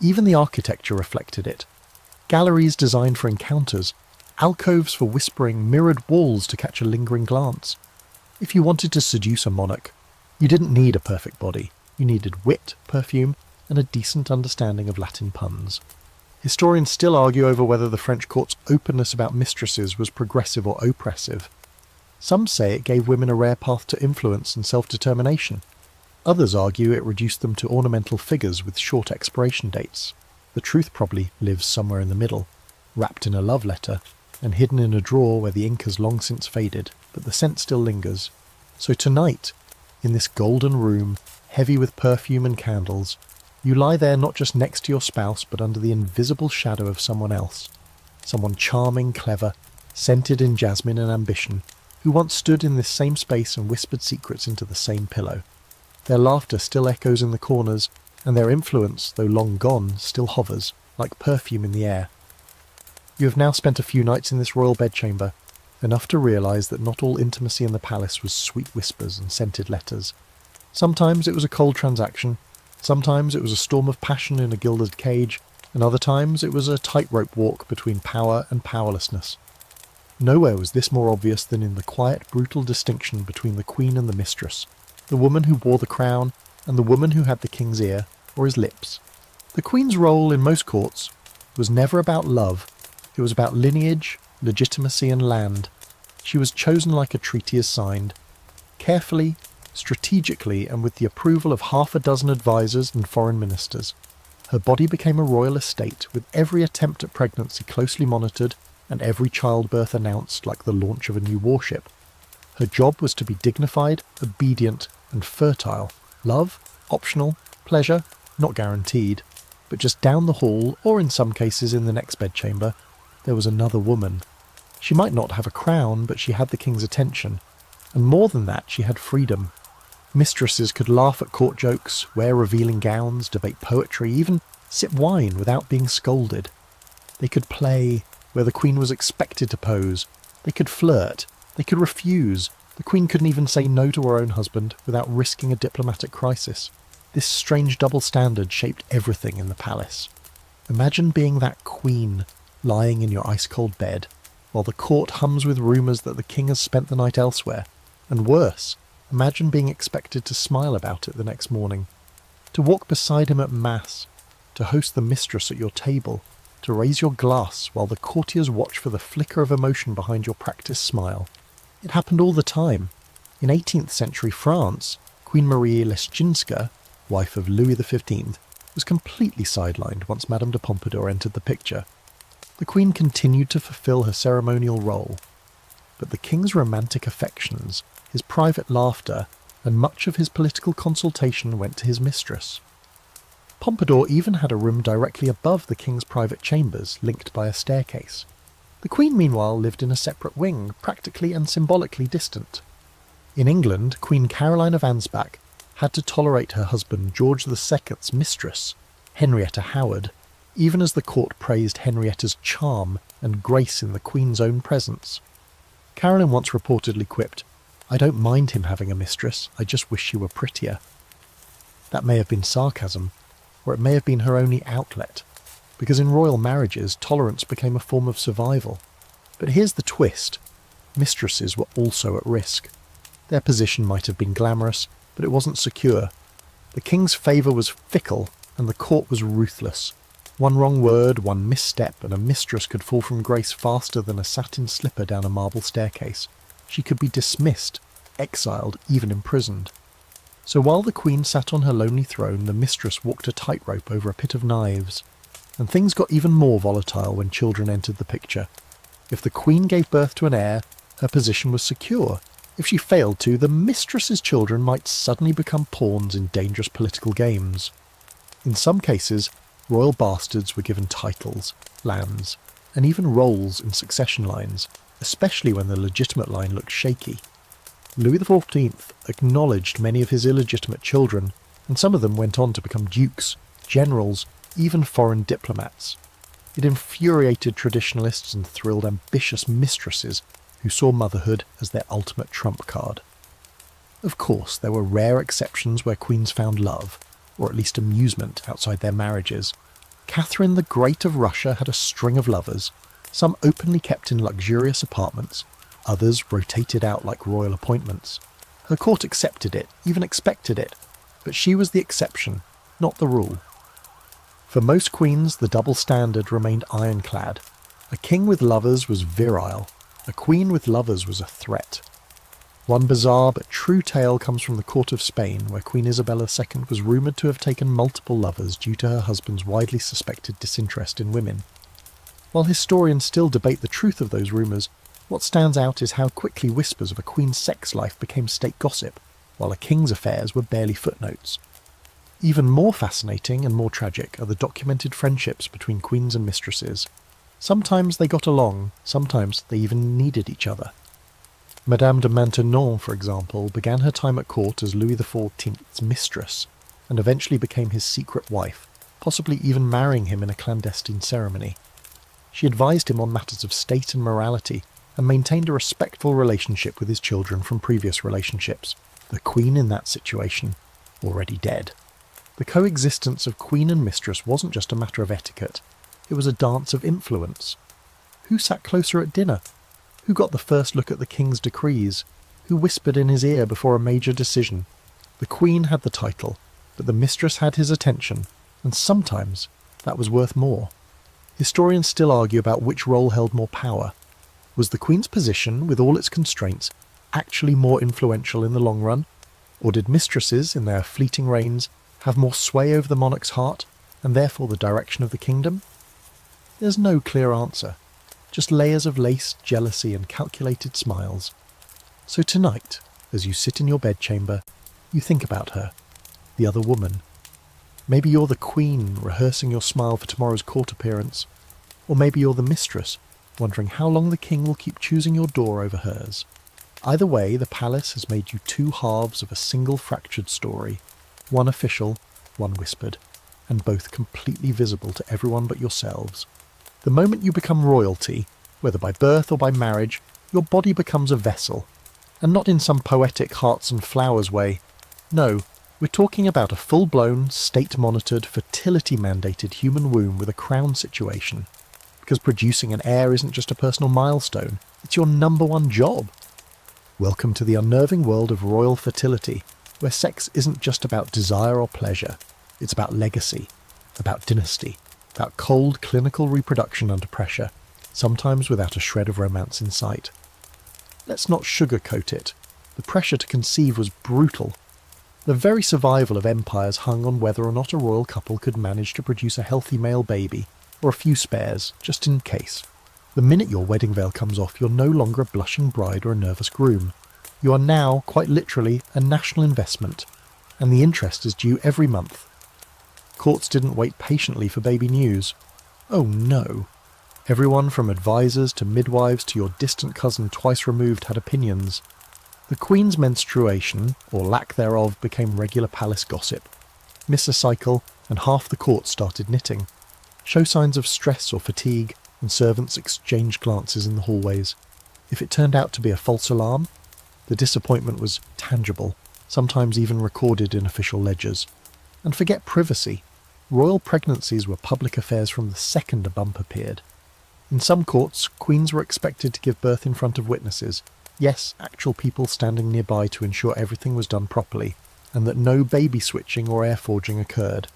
Even the architecture reflected it. Galleries designed for encounters, alcoves for whispering, mirrored walls to catch a lingering glance. If you wanted to seduce a monarch, you didn't need a perfect body. You needed wit, perfume, and a decent understanding of Latin puns. Historians still argue over whether the French court's openness about mistresses was progressive or oppressive. Some say it gave women a rare path to influence and self-determination. Others argue it reduced them to ornamental figures with short expiration dates. The truth probably lives somewhere in the middle, wrapped in a love letter, and hidden in a drawer where the ink has long since faded, but the scent still lingers. So tonight, in this golden room, heavy with perfume and candles, you lie there not just next to your spouse, but under the invisible shadow of someone else. Someone charming, clever, scented in jasmine and ambition, who once stood in this same space and whispered secrets into the same pillow. Their laughter still echoes in the corners, and their influence, though long gone, still hovers, like perfume in the air. You have now spent a few nights in this royal bedchamber, enough to realise that not all intimacy in the palace was sweet whispers and scented letters. Sometimes it was a cold transaction, sometimes it was a storm of passion in a gilded cage, and other times it was a tightrope walk between power and powerlessness. Nowhere was this more obvious than in the quiet, brutal distinction between the queen and the mistress, the woman who wore the crown and the woman who had the king's ear or his lips. The queen's role in most courts was never about love, it was about lineage, legitimacy and land. She was chosen like a treaty is signed, carefully, strategically and with the approval of half a dozen advisors and foreign ministers. Her body became a royal estate, with every attempt at pregnancy closely monitored and every childbirth announced like the launch of a new warship. Her job was to be dignified, obedient and fertile. Love, optional. Pleasure, not guaranteed. But just down the hall, or in some cases in the next bedchamber, there was another woman. She might not have a crown, but she had the king's attention. And more than that, she had freedom. Mistresses could laugh at court jokes, wear revealing gowns, debate poetry, even sip wine without being scolded. They could play, where the queen was expected to pose. They could flirt. They could refuse. The queen couldn't even say no to her own husband without risking a diplomatic crisis. This strange double standard shaped everything in the palace. Imagine being that queen, lying in your ice-cold bed, while the court hums with rumours that the king has spent the night elsewhere, and worse, Imagine being expected to smile about it the next morning, to walk beside him at mass, to host the mistress at your table, to raise your glass while the courtiers watch for the flicker of emotion behind your practiced smile. It happened all the time. In 18th century France, Queen Marie Leszczyńska, wife of Louis XV, was completely sidelined once Madame de Pompadour entered the picture. The Queen continued to fulfil her ceremonial role, but the King's romantic affections, his private laughter, and much of his political consultation went to his mistress. Pompadour even had a room directly above the King's private chambers, linked by a staircase. The Queen, meanwhile, lived in a separate wing, practically and symbolically distant. In England, Queen Caroline of Ansbach had to tolerate her husband George II's mistress, Henrietta Howard, even as the court praised Henrietta's charm and grace in the Queen's own presence. Caroline once reportedly quipped, "I don't mind him having a mistress, I just wish she were prettier." That may have been sarcasm, or it may have been her only outlet, because in royal marriages tolerance became a form of survival. But here's the twist. Mistresses were also at risk. Their position might have been glamorous, but it wasn't secure. The King's favour was fickle, and the court was ruthless. One wrong word, one misstep, and a mistress could fall from grace faster than a satin slipper down a marble staircase. She could be dismissed, exiled, even imprisoned. So while the Queen sat on her lonely throne, the mistress walked a tightrope over a pit of knives. And things got even more volatile when children entered the picture. If the Queen gave birth to an heir, her position was secure. If she failed to, the mistress's children might suddenly become pawns in dangerous political games. In some cases, royal bastards were given titles, lands, and even roles in succession lines, especially when the legitimate line looked shaky. Louis XIV acknowledged many of his illegitimate children, and some of them went on to become dukes, generals, even foreign diplomats. It infuriated traditionalists and thrilled ambitious mistresses who saw motherhood as their ultimate trump card. Of course, there were rare exceptions where queens found love, or at least amusement, outside their marriages. Catherine the Great of Russia had a string of lovers, some openly kept in luxurious apartments, others rotated out like royal appointments. Her court accepted it, even expected it, but she was the exception, not the rule. For most queens, the double standard remained ironclad. A king with lovers was virile. A queen with lovers was a threat. One bizarre but true tale comes from the court of Spain, where Queen Isabella II was rumoured to have taken multiple lovers due to her husband's widely suspected disinterest in women. While historians still debate the truth of those rumours, what stands out is how quickly whispers of a queen's sex life became state gossip, while a king's affairs were barely footnotes. Even more fascinating and more tragic are the documented friendships between queens and mistresses. Sometimes they got along, sometimes they even needed each other. Madame de Maintenon, for example, began her time at court as Louis XIV's mistress, and eventually became his secret wife, possibly even marrying him in a clandestine ceremony. She advised him on matters of state and morality, and maintained a respectful relationship with his children from previous relationships, the queen in that situation already dead. The coexistence of queen and mistress wasn't just a matter of etiquette, it was a dance of influence. Who sat closer at dinner? Who got the first look at the king's decrees? Who whispered in his ear before a major decision? The queen had the title, but the mistress had his attention, and sometimes that was worth more. Historians still argue about which role held more power. Was the queen's position, with all its constraints, actually more influential in the long run? Or did mistresses, in their fleeting reigns, have more sway over the monarch's heart, and therefore the direction of the kingdom? There's no clear answer, just layers of laced jealousy and calculated smiles. So tonight, as you sit in your bedchamber, you think about her, the other woman. Maybe you're the queen, rehearsing your smile for tomorrow's court appearance, or maybe you're the mistress, wondering how long the king will keep choosing your door over hers. Either way, the palace has made you two halves of a single fractured story, one official, one whispered, and both completely visible to everyone but yourselves. The moment you become royalty, whether by birth or by marriage, your body becomes a vessel, and not in some poetic hearts and flowers way. No, we're talking about a full-blown, state-monitored, fertility-mandated human womb with a crown situation, because producing an heir isn't just a personal milestone, it's your number one job. Welcome to the unnerving world of royal fertility, where sex isn't just about desire or pleasure, it's about legacy, about dynasty, about cold clinical reproduction under pressure, sometimes without a shred of romance in sight. Let's not sugarcoat it. The pressure to conceive was brutal. The very survival of empires hung on whether or not a royal couple could manage to produce a healthy male baby, or a few spares, just in case. The minute your wedding veil comes off, you're no longer a blushing bride or a nervous groom. You are now, quite literally, a national investment, and the interest is due every month. Courts didn't wait patiently for baby news. Oh no. Everyone from advisors to midwives to your distant cousin twice removed had opinions. The Queen's menstruation, or lack thereof, became regular palace gossip. Miss a cycle, and half the court started knitting. Show signs of stress or fatigue, and servants exchanged glances in the hallways. If it turned out to be a false alarm, the disappointment was tangible, sometimes even recorded in official ledgers. And forget privacy. Royal pregnancies were public affairs from the second a bump appeared. In some courts, queens were expected to give birth in front of witnesses, yes, actual people standing nearby to ensure everything was done properly, and that no baby switching or air forging occurred.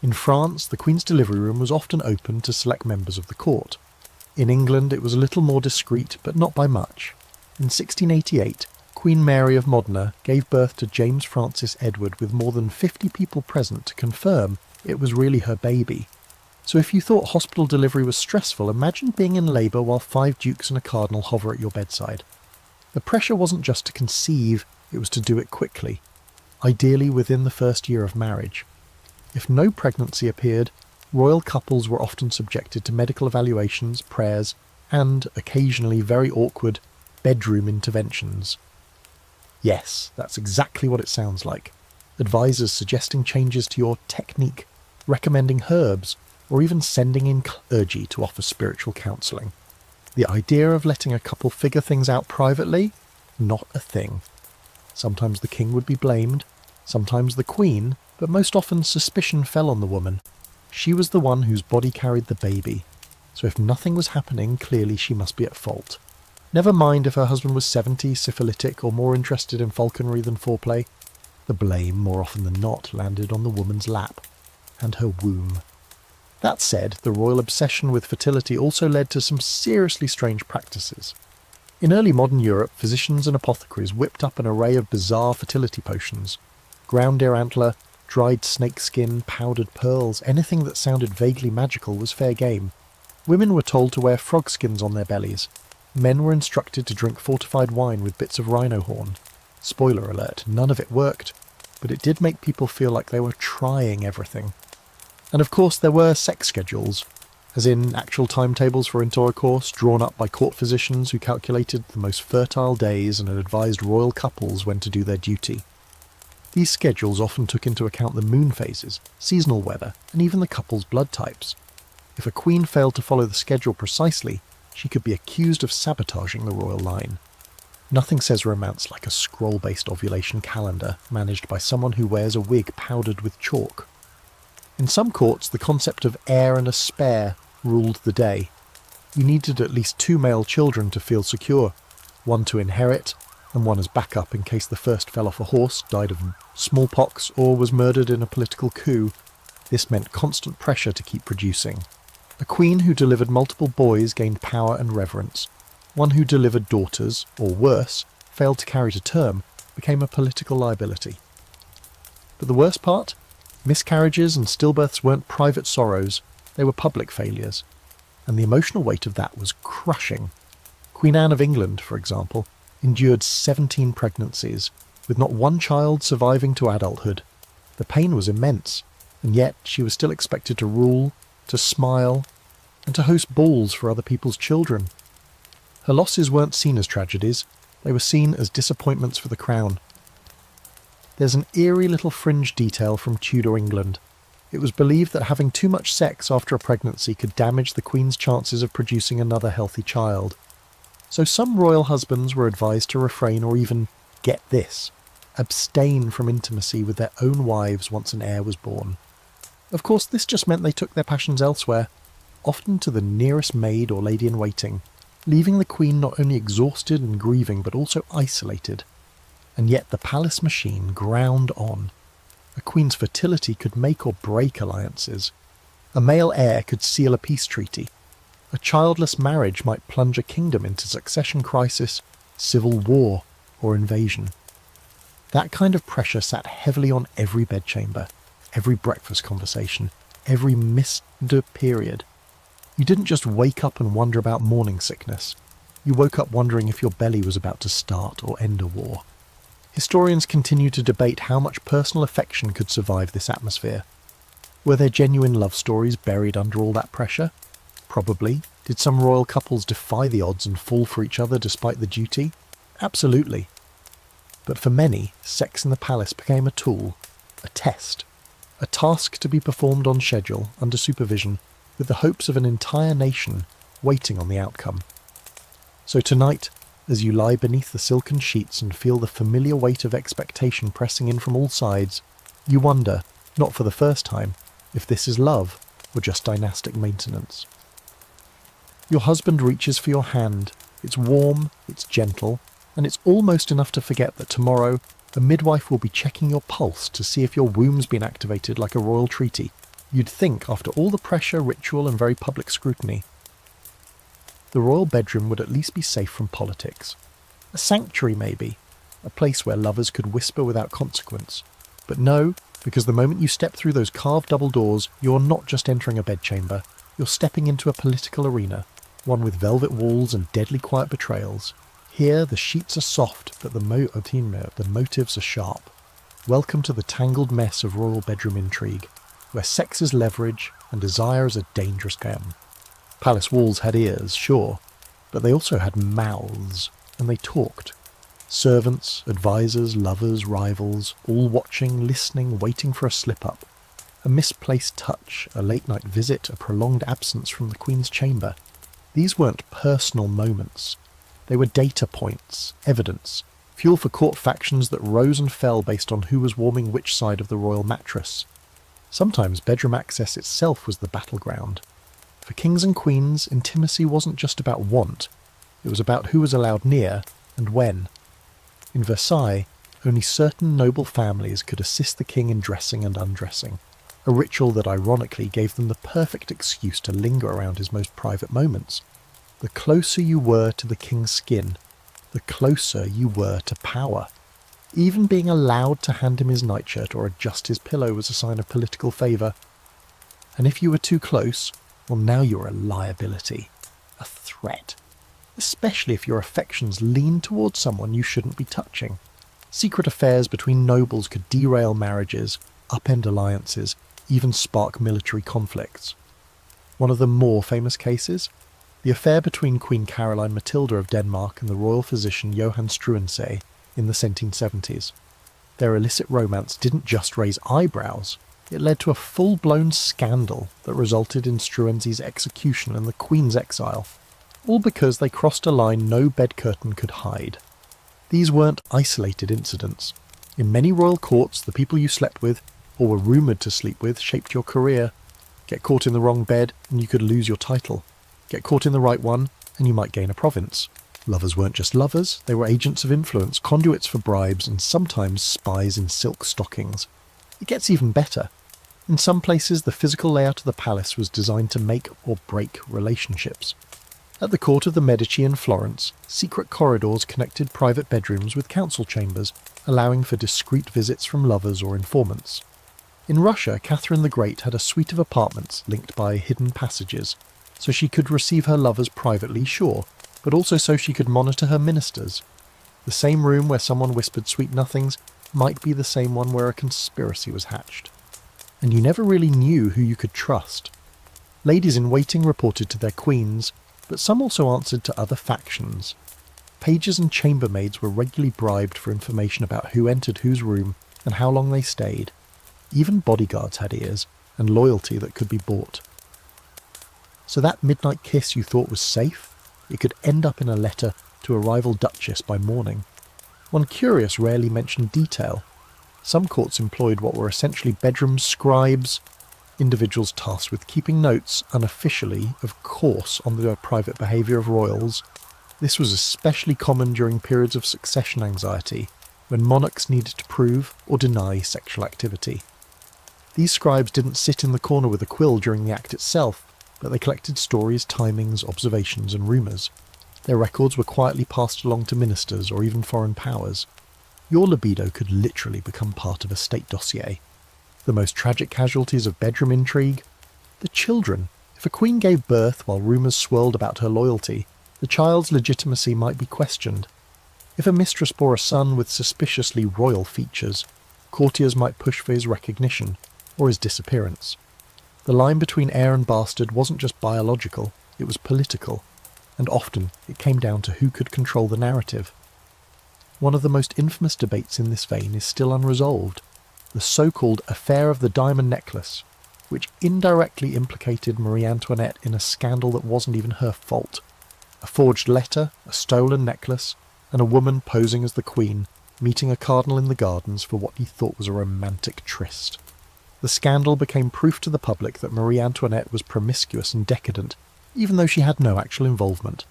In France, the Queen's delivery room was often open to select members of the court. In England, it was a little more discreet, but not by much. In 1688, Queen Mary of Modena gave birth to James Francis Edward with more than 50 people present to confirm it was really her baby. So if you thought hospital delivery was stressful, imagine being in labour while 5 dukes and a cardinal hover at your bedside. The pressure wasn't just to conceive, it was to do it quickly, ideally within the first year of marriage. If no pregnancy appeared, royal couples were often subjected to medical evaluations, prayers, and, occasionally very awkward, bedroom interventions. Yes, that's exactly what it sounds like. Advisors suggesting changes to your technique, recommending herbs, or even sending in clergy to offer spiritual counselling. The idea of letting a couple figure things out privately? Not a thing. Sometimes the king would be blamed, sometimes the queen, but most often suspicion fell on the woman. She was the one whose body carried the baby, so if nothing was happening, clearly she must be at fault. Never mind if her husband was 70, syphilitic, or more interested in falconry than foreplay. The blame, more often than not, landed on the woman's lap, and her womb. That said, the royal obsession with fertility also led to some seriously strange practices. In early modern Europe, physicians and apothecaries whipped up an array of bizarre fertility potions. Ground deer antler, dried snake skin, powdered pearls, anything that sounded vaguely magical was fair game. Women were told to wear frog skins on their bellies. Men were instructed to drink fortified wine with bits of rhino horn. Spoiler alert, none of it worked, but it did make people feel like they were trying everything. And of course there were sex schedules, as in actual timetables for intercourse drawn up by court physicians who calculated the most fertile days and advised royal couples when to do their duty. These schedules often took into account the moon phases, seasonal weather, and even the couple's blood types. If a queen failed to follow the schedule precisely, she could be accused of sabotaging the royal line. Nothing says romance like a scroll-based ovulation calendar managed by someone who wears a wig powdered with chalk. In some courts, the concept of heir and a spare ruled the day. You needed at least 2 male children to feel secure, one to inherit, and one as backup in case the first fell off a horse, died of smallpox, or was murdered in a political coup. This meant constant pressure to keep producing. A queen who delivered multiple boys gained power and reverence. One who delivered daughters, or worse, failed to carry to term, became a political liability. But the worst part? Miscarriages and stillbirths weren't private sorrows, they were public failures. And the emotional weight of that was crushing. Queen Anne of England, for example, endured 17 pregnancies, with not one child surviving to adulthood. The pain was immense, and yet she was still expected to rule, to smile, and to host balls for other people's children. Her losses weren't seen as tragedies, they were seen as disappointments for the crown. There's an eerie little fringe detail from Tudor England. It was believed that having too much sex after a pregnancy could damage the Queen's chances of producing another healthy child. So some royal husbands were advised to refrain or even, get this, abstain from intimacy with their own wives once an heir was born. Of course, this just meant they took their passions elsewhere, often to the nearest maid or lady-in-waiting. leaving the queen not only exhausted and grieving but also isolated. And yet the palace machine ground on. A queen's fertility could make or break alliances. A male heir could seal a peace treaty. A childless marriage might plunge a kingdom into succession crisis, civil war, or invasion. That kind of pressure sat heavily on every bedchamber, every breakfast conversation, every missed period. You didn't just wake up and wonder about morning sickness. You woke up wondering if your belly was about to start or end a war. Historians continue to debate how much personal affection could survive this atmosphere. Were there genuine love stories buried under all that pressure? Probably. Did some royal couples defy the odds and fall for each other despite the duty? Absolutely. But for many, sex in the palace became a tool, a test, a task to be performed on schedule, under supervision, with the hopes of an entire nation waiting on the outcome. So tonight, as you lie beneath the silken sheets and feel the familiar weight of expectation pressing in from all sides, you wonder, not for the first time, if this is love or just dynastic maintenance. Your husband reaches for your hand. It's warm, it's gentle, and it's almost enough to forget that tomorrow a midwife will be checking your pulse to see if your womb's been activated like a royal treaty. You'd think, after all the pressure, ritual, and very public scrutiny, the royal bedroom would at least be safe from politics. A sanctuary, maybe, a place where lovers could whisper without consequence. But no, because the moment you step through those carved double doors, you're not just entering a bedchamber, you're stepping into a political arena, one with velvet walls and deadly quiet betrayals. Here the sheets are soft, but the motives are sharp. Welcome to the tangled mess of royal bedroom intrigue, where sex is leverage and desire is a dangerous game. Palace walls had ears, sure, but they also had mouths, and they talked. Servants, advisors, lovers, rivals, all watching, listening, waiting for a slip-up. A misplaced touch, a late-night visit, a prolonged absence from the Queen's chamber. These weren't personal moments. They were data points, evidence, fuel for court factions that rose and fell based on who was warming which side of the royal mattress. Sometimes bedroom access itself was the battleground. For kings and queens, intimacy wasn't just about want, it was about who was allowed near and when. In Versailles, only certain noble families could assist the king in dressing and undressing, a ritual that ironically gave them the perfect excuse to linger around his most private moments. The closer you were to the king's skin, the closer you were to power. Even being allowed to hand him his nightshirt or adjust his pillow was a sign of political favour. And if you were too close, well, now you're a liability, a threat. Especially if your affections lean towards someone you shouldn't be touching. Secret affairs between nobles could derail marriages, upend alliances, even spark military conflicts. One of the more famous cases? The affair between Queen Caroline Matilda of Denmark and the royal physician Johann Struensee in the 1770s. Their illicit romance didn't just raise eyebrows, it led to a full-blown scandal that resulted in Struensee's execution and the Queen's exile, all because they crossed a line no bed curtain could hide. These weren't isolated incidents. In many royal courts, the people you slept with, or were rumoured to sleep with, shaped your career. Get caught in the wrong bed, and you could lose your title. Get caught in the right one, and you might gain a province. Lovers weren't just lovers, they were agents of influence, conduits for bribes, and sometimes spies in silk stockings. It gets even better. In some places, the physical layout of the palace was designed to make or break relationships. At the court of the Medici in Florence, secret corridors connected private bedrooms with council chambers, allowing for discreet visits from lovers or informants. In Russia, Catherine the Great had a suite of apartments linked by hidden passages, so she could receive her lovers privately, sure, but also so she could monitor her ministers. The same room where someone whispered sweet nothings might be the same one where a conspiracy was hatched. And you never really knew who you could trust. Ladies in waiting reported to their queens, but some also answered to other factions. Pages and chambermaids were regularly bribed for information about who entered whose room and how long they stayed. Even bodyguards had ears, and loyalty that could be bought. So that midnight kiss you thought was safe, it could end up in a letter to a rival duchess by morning. One curious rarely mentioned detail. Some courts employed what were essentially bedroom scribes, individuals tasked with keeping notes, unofficially, of course, on the private behaviour of royals. This was especially common during periods of succession anxiety, when monarchs needed to prove or deny sexual activity. These scribes didn't sit in the corner with a quill during the act itself, but they collected stories, timings, observations and rumours. Their records were quietly passed along to ministers or even foreign powers. Your libido could literally become part of a state dossier. The most tragic casualties of bedroom intrigue? The children. If a queen gave birth while rumours swirled about her loyalty, the child's legitimacy might be questioned. If a mistress bore a son with suspiciously royal features, courtiers might push for his recognition, or his disappearance. The line between heir and bastard wasn't just biological, it was political, and often it came down to who could control the narrative. One of the most infamous debates in this vein is still unresolved, the so-called Affair of the Diamond Necklace, which indirectly implicated Marie Antoinette in a scandal that wasn't even her fault. A forged letter, a stolen necklace, and a woman posing as the Queen, meeting a cardinal in the gardens for what he thought was a romantic tryst. The scandal became proof to the public that Marie Antoinette was promiscuous and decadent, even though she had no actual involvement.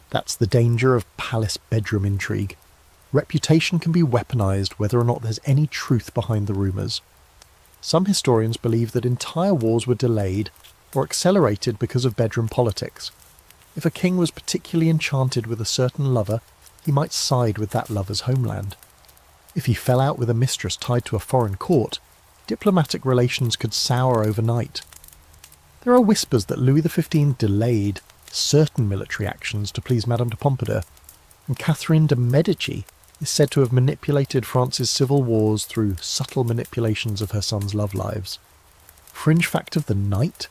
That's the danger of palace bedroom intrigue. Reputation can be weaponised whether or not there's any truth behind the rumours. Some historians believe that entire wars were delayed or accelerated because of bedroom politics. If a king was particularly enchanted with a certain lover, he might side with that lover's homeland. If he fell out with a mistress tied to a foreign court, diplomatic relations could sour overnight. There are whispers that Louis XV delayed certain military actions to please Madame de Pompadour, and Catherine de' Medici is said to have manipulated France's civil wars through subtle manipulations of her sons' love lives. Fringe fact of the night?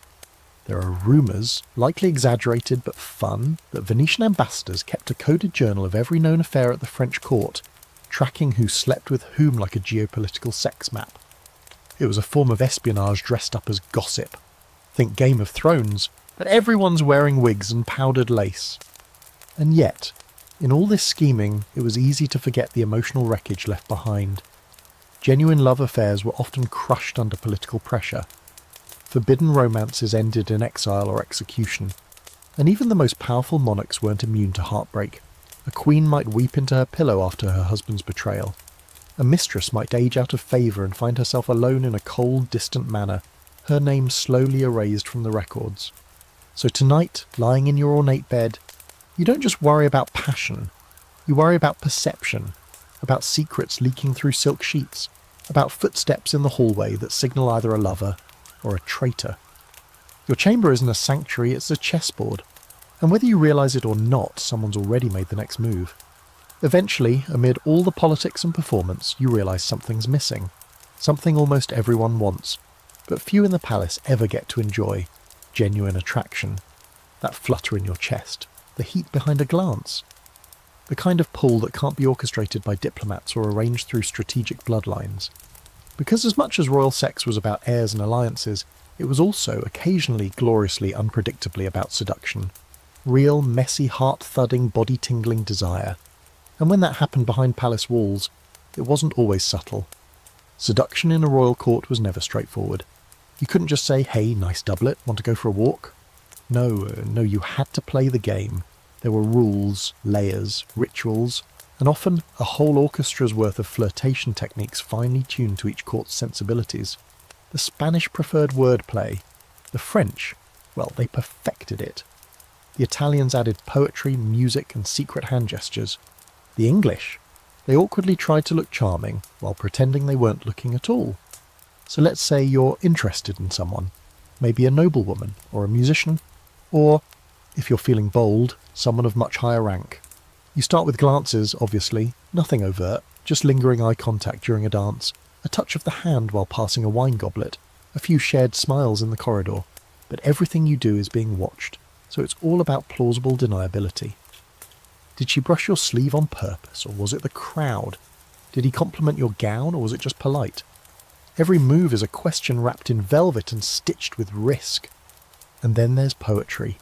There are rumours, likely exaggerated but fun, that Venetian ambassadors kept a coded journal of every known affair at the French court, tracking who slept with whom like a geopolitical sex map. It was a form of espionage dressed up as gossip. Think Game of Thrones, but everyone's wearing wigs and powdered lace. And yet, in all this scheming, it was easy to forget the emotional wreckage left behind. Genuine love affairs were often crushed under political pressure. Forbidden romances ended in exile or execution, and even the most powerful monarchs weren't immune to heartbreak. A queen might weep into her pillow after her husband's betrayal. A mistress might age out of favour and find herself alone in a cold, distant manor, her name slowly erased from the records. So tonight, lying in your ornate bed, you don't just worry about passion, you worry about perception, about secrets leaking through silk sheets, about footsteps in the hallway that signal either a lover or a traitor. Your chamber isn't a sanctuary, it's a chessboard, and whether you realise it or not, someone's already made the next move. Eventually, amid all the politics and performance, you realise something's missing, something almost everyone wants, but few in the palace ever get to enjoy: genuine attraction, that flutter in your chest, the heat behind a glance, the kind of pull that can't be orchestrated by diplomats or arranged through strategic bloodlines. Because as much as royal sex was about heirs and alliances, it was also occasionally gloriously unpredictably about seduction. Real, messy, heart-thudding, body-tingling desire. And when that happened behind palace walls, it wasn't always subtle. Seduction in a royal court was never straightforward. You couldn't just say, "Hey, nice doublet, want to go for a walk?" No, you had to play the game. There were rules, layers, rituals, and often a whole orchestra's worth of flirtation techniques finely tuned to each court's sensibilities. The Spanish preferred wordplay. The French, well, they perfected it. The Italians added poetry, music, and secret hand gestures. The English, they awkwardly tried to look charming while pretending they weren't looking at all. So let's say you're interested in someone, maybe a noblewoman or a musician, or, if you're feeling bold, someone of much higher rank. You start with glances, obviously, nothing overt, just lingering eye contact during a dance, a touch of the hand while passing a wine goblet, a few shared smiles in the corridor. But everything you do is being watched, so it's all about plausible deniability. Did she brush your sleeve on purpose, or was it the crowd? Did he compliment your gown, or was it just polite? Every move is a question wrapped in velvet and stitched with risk. And then there's poetry.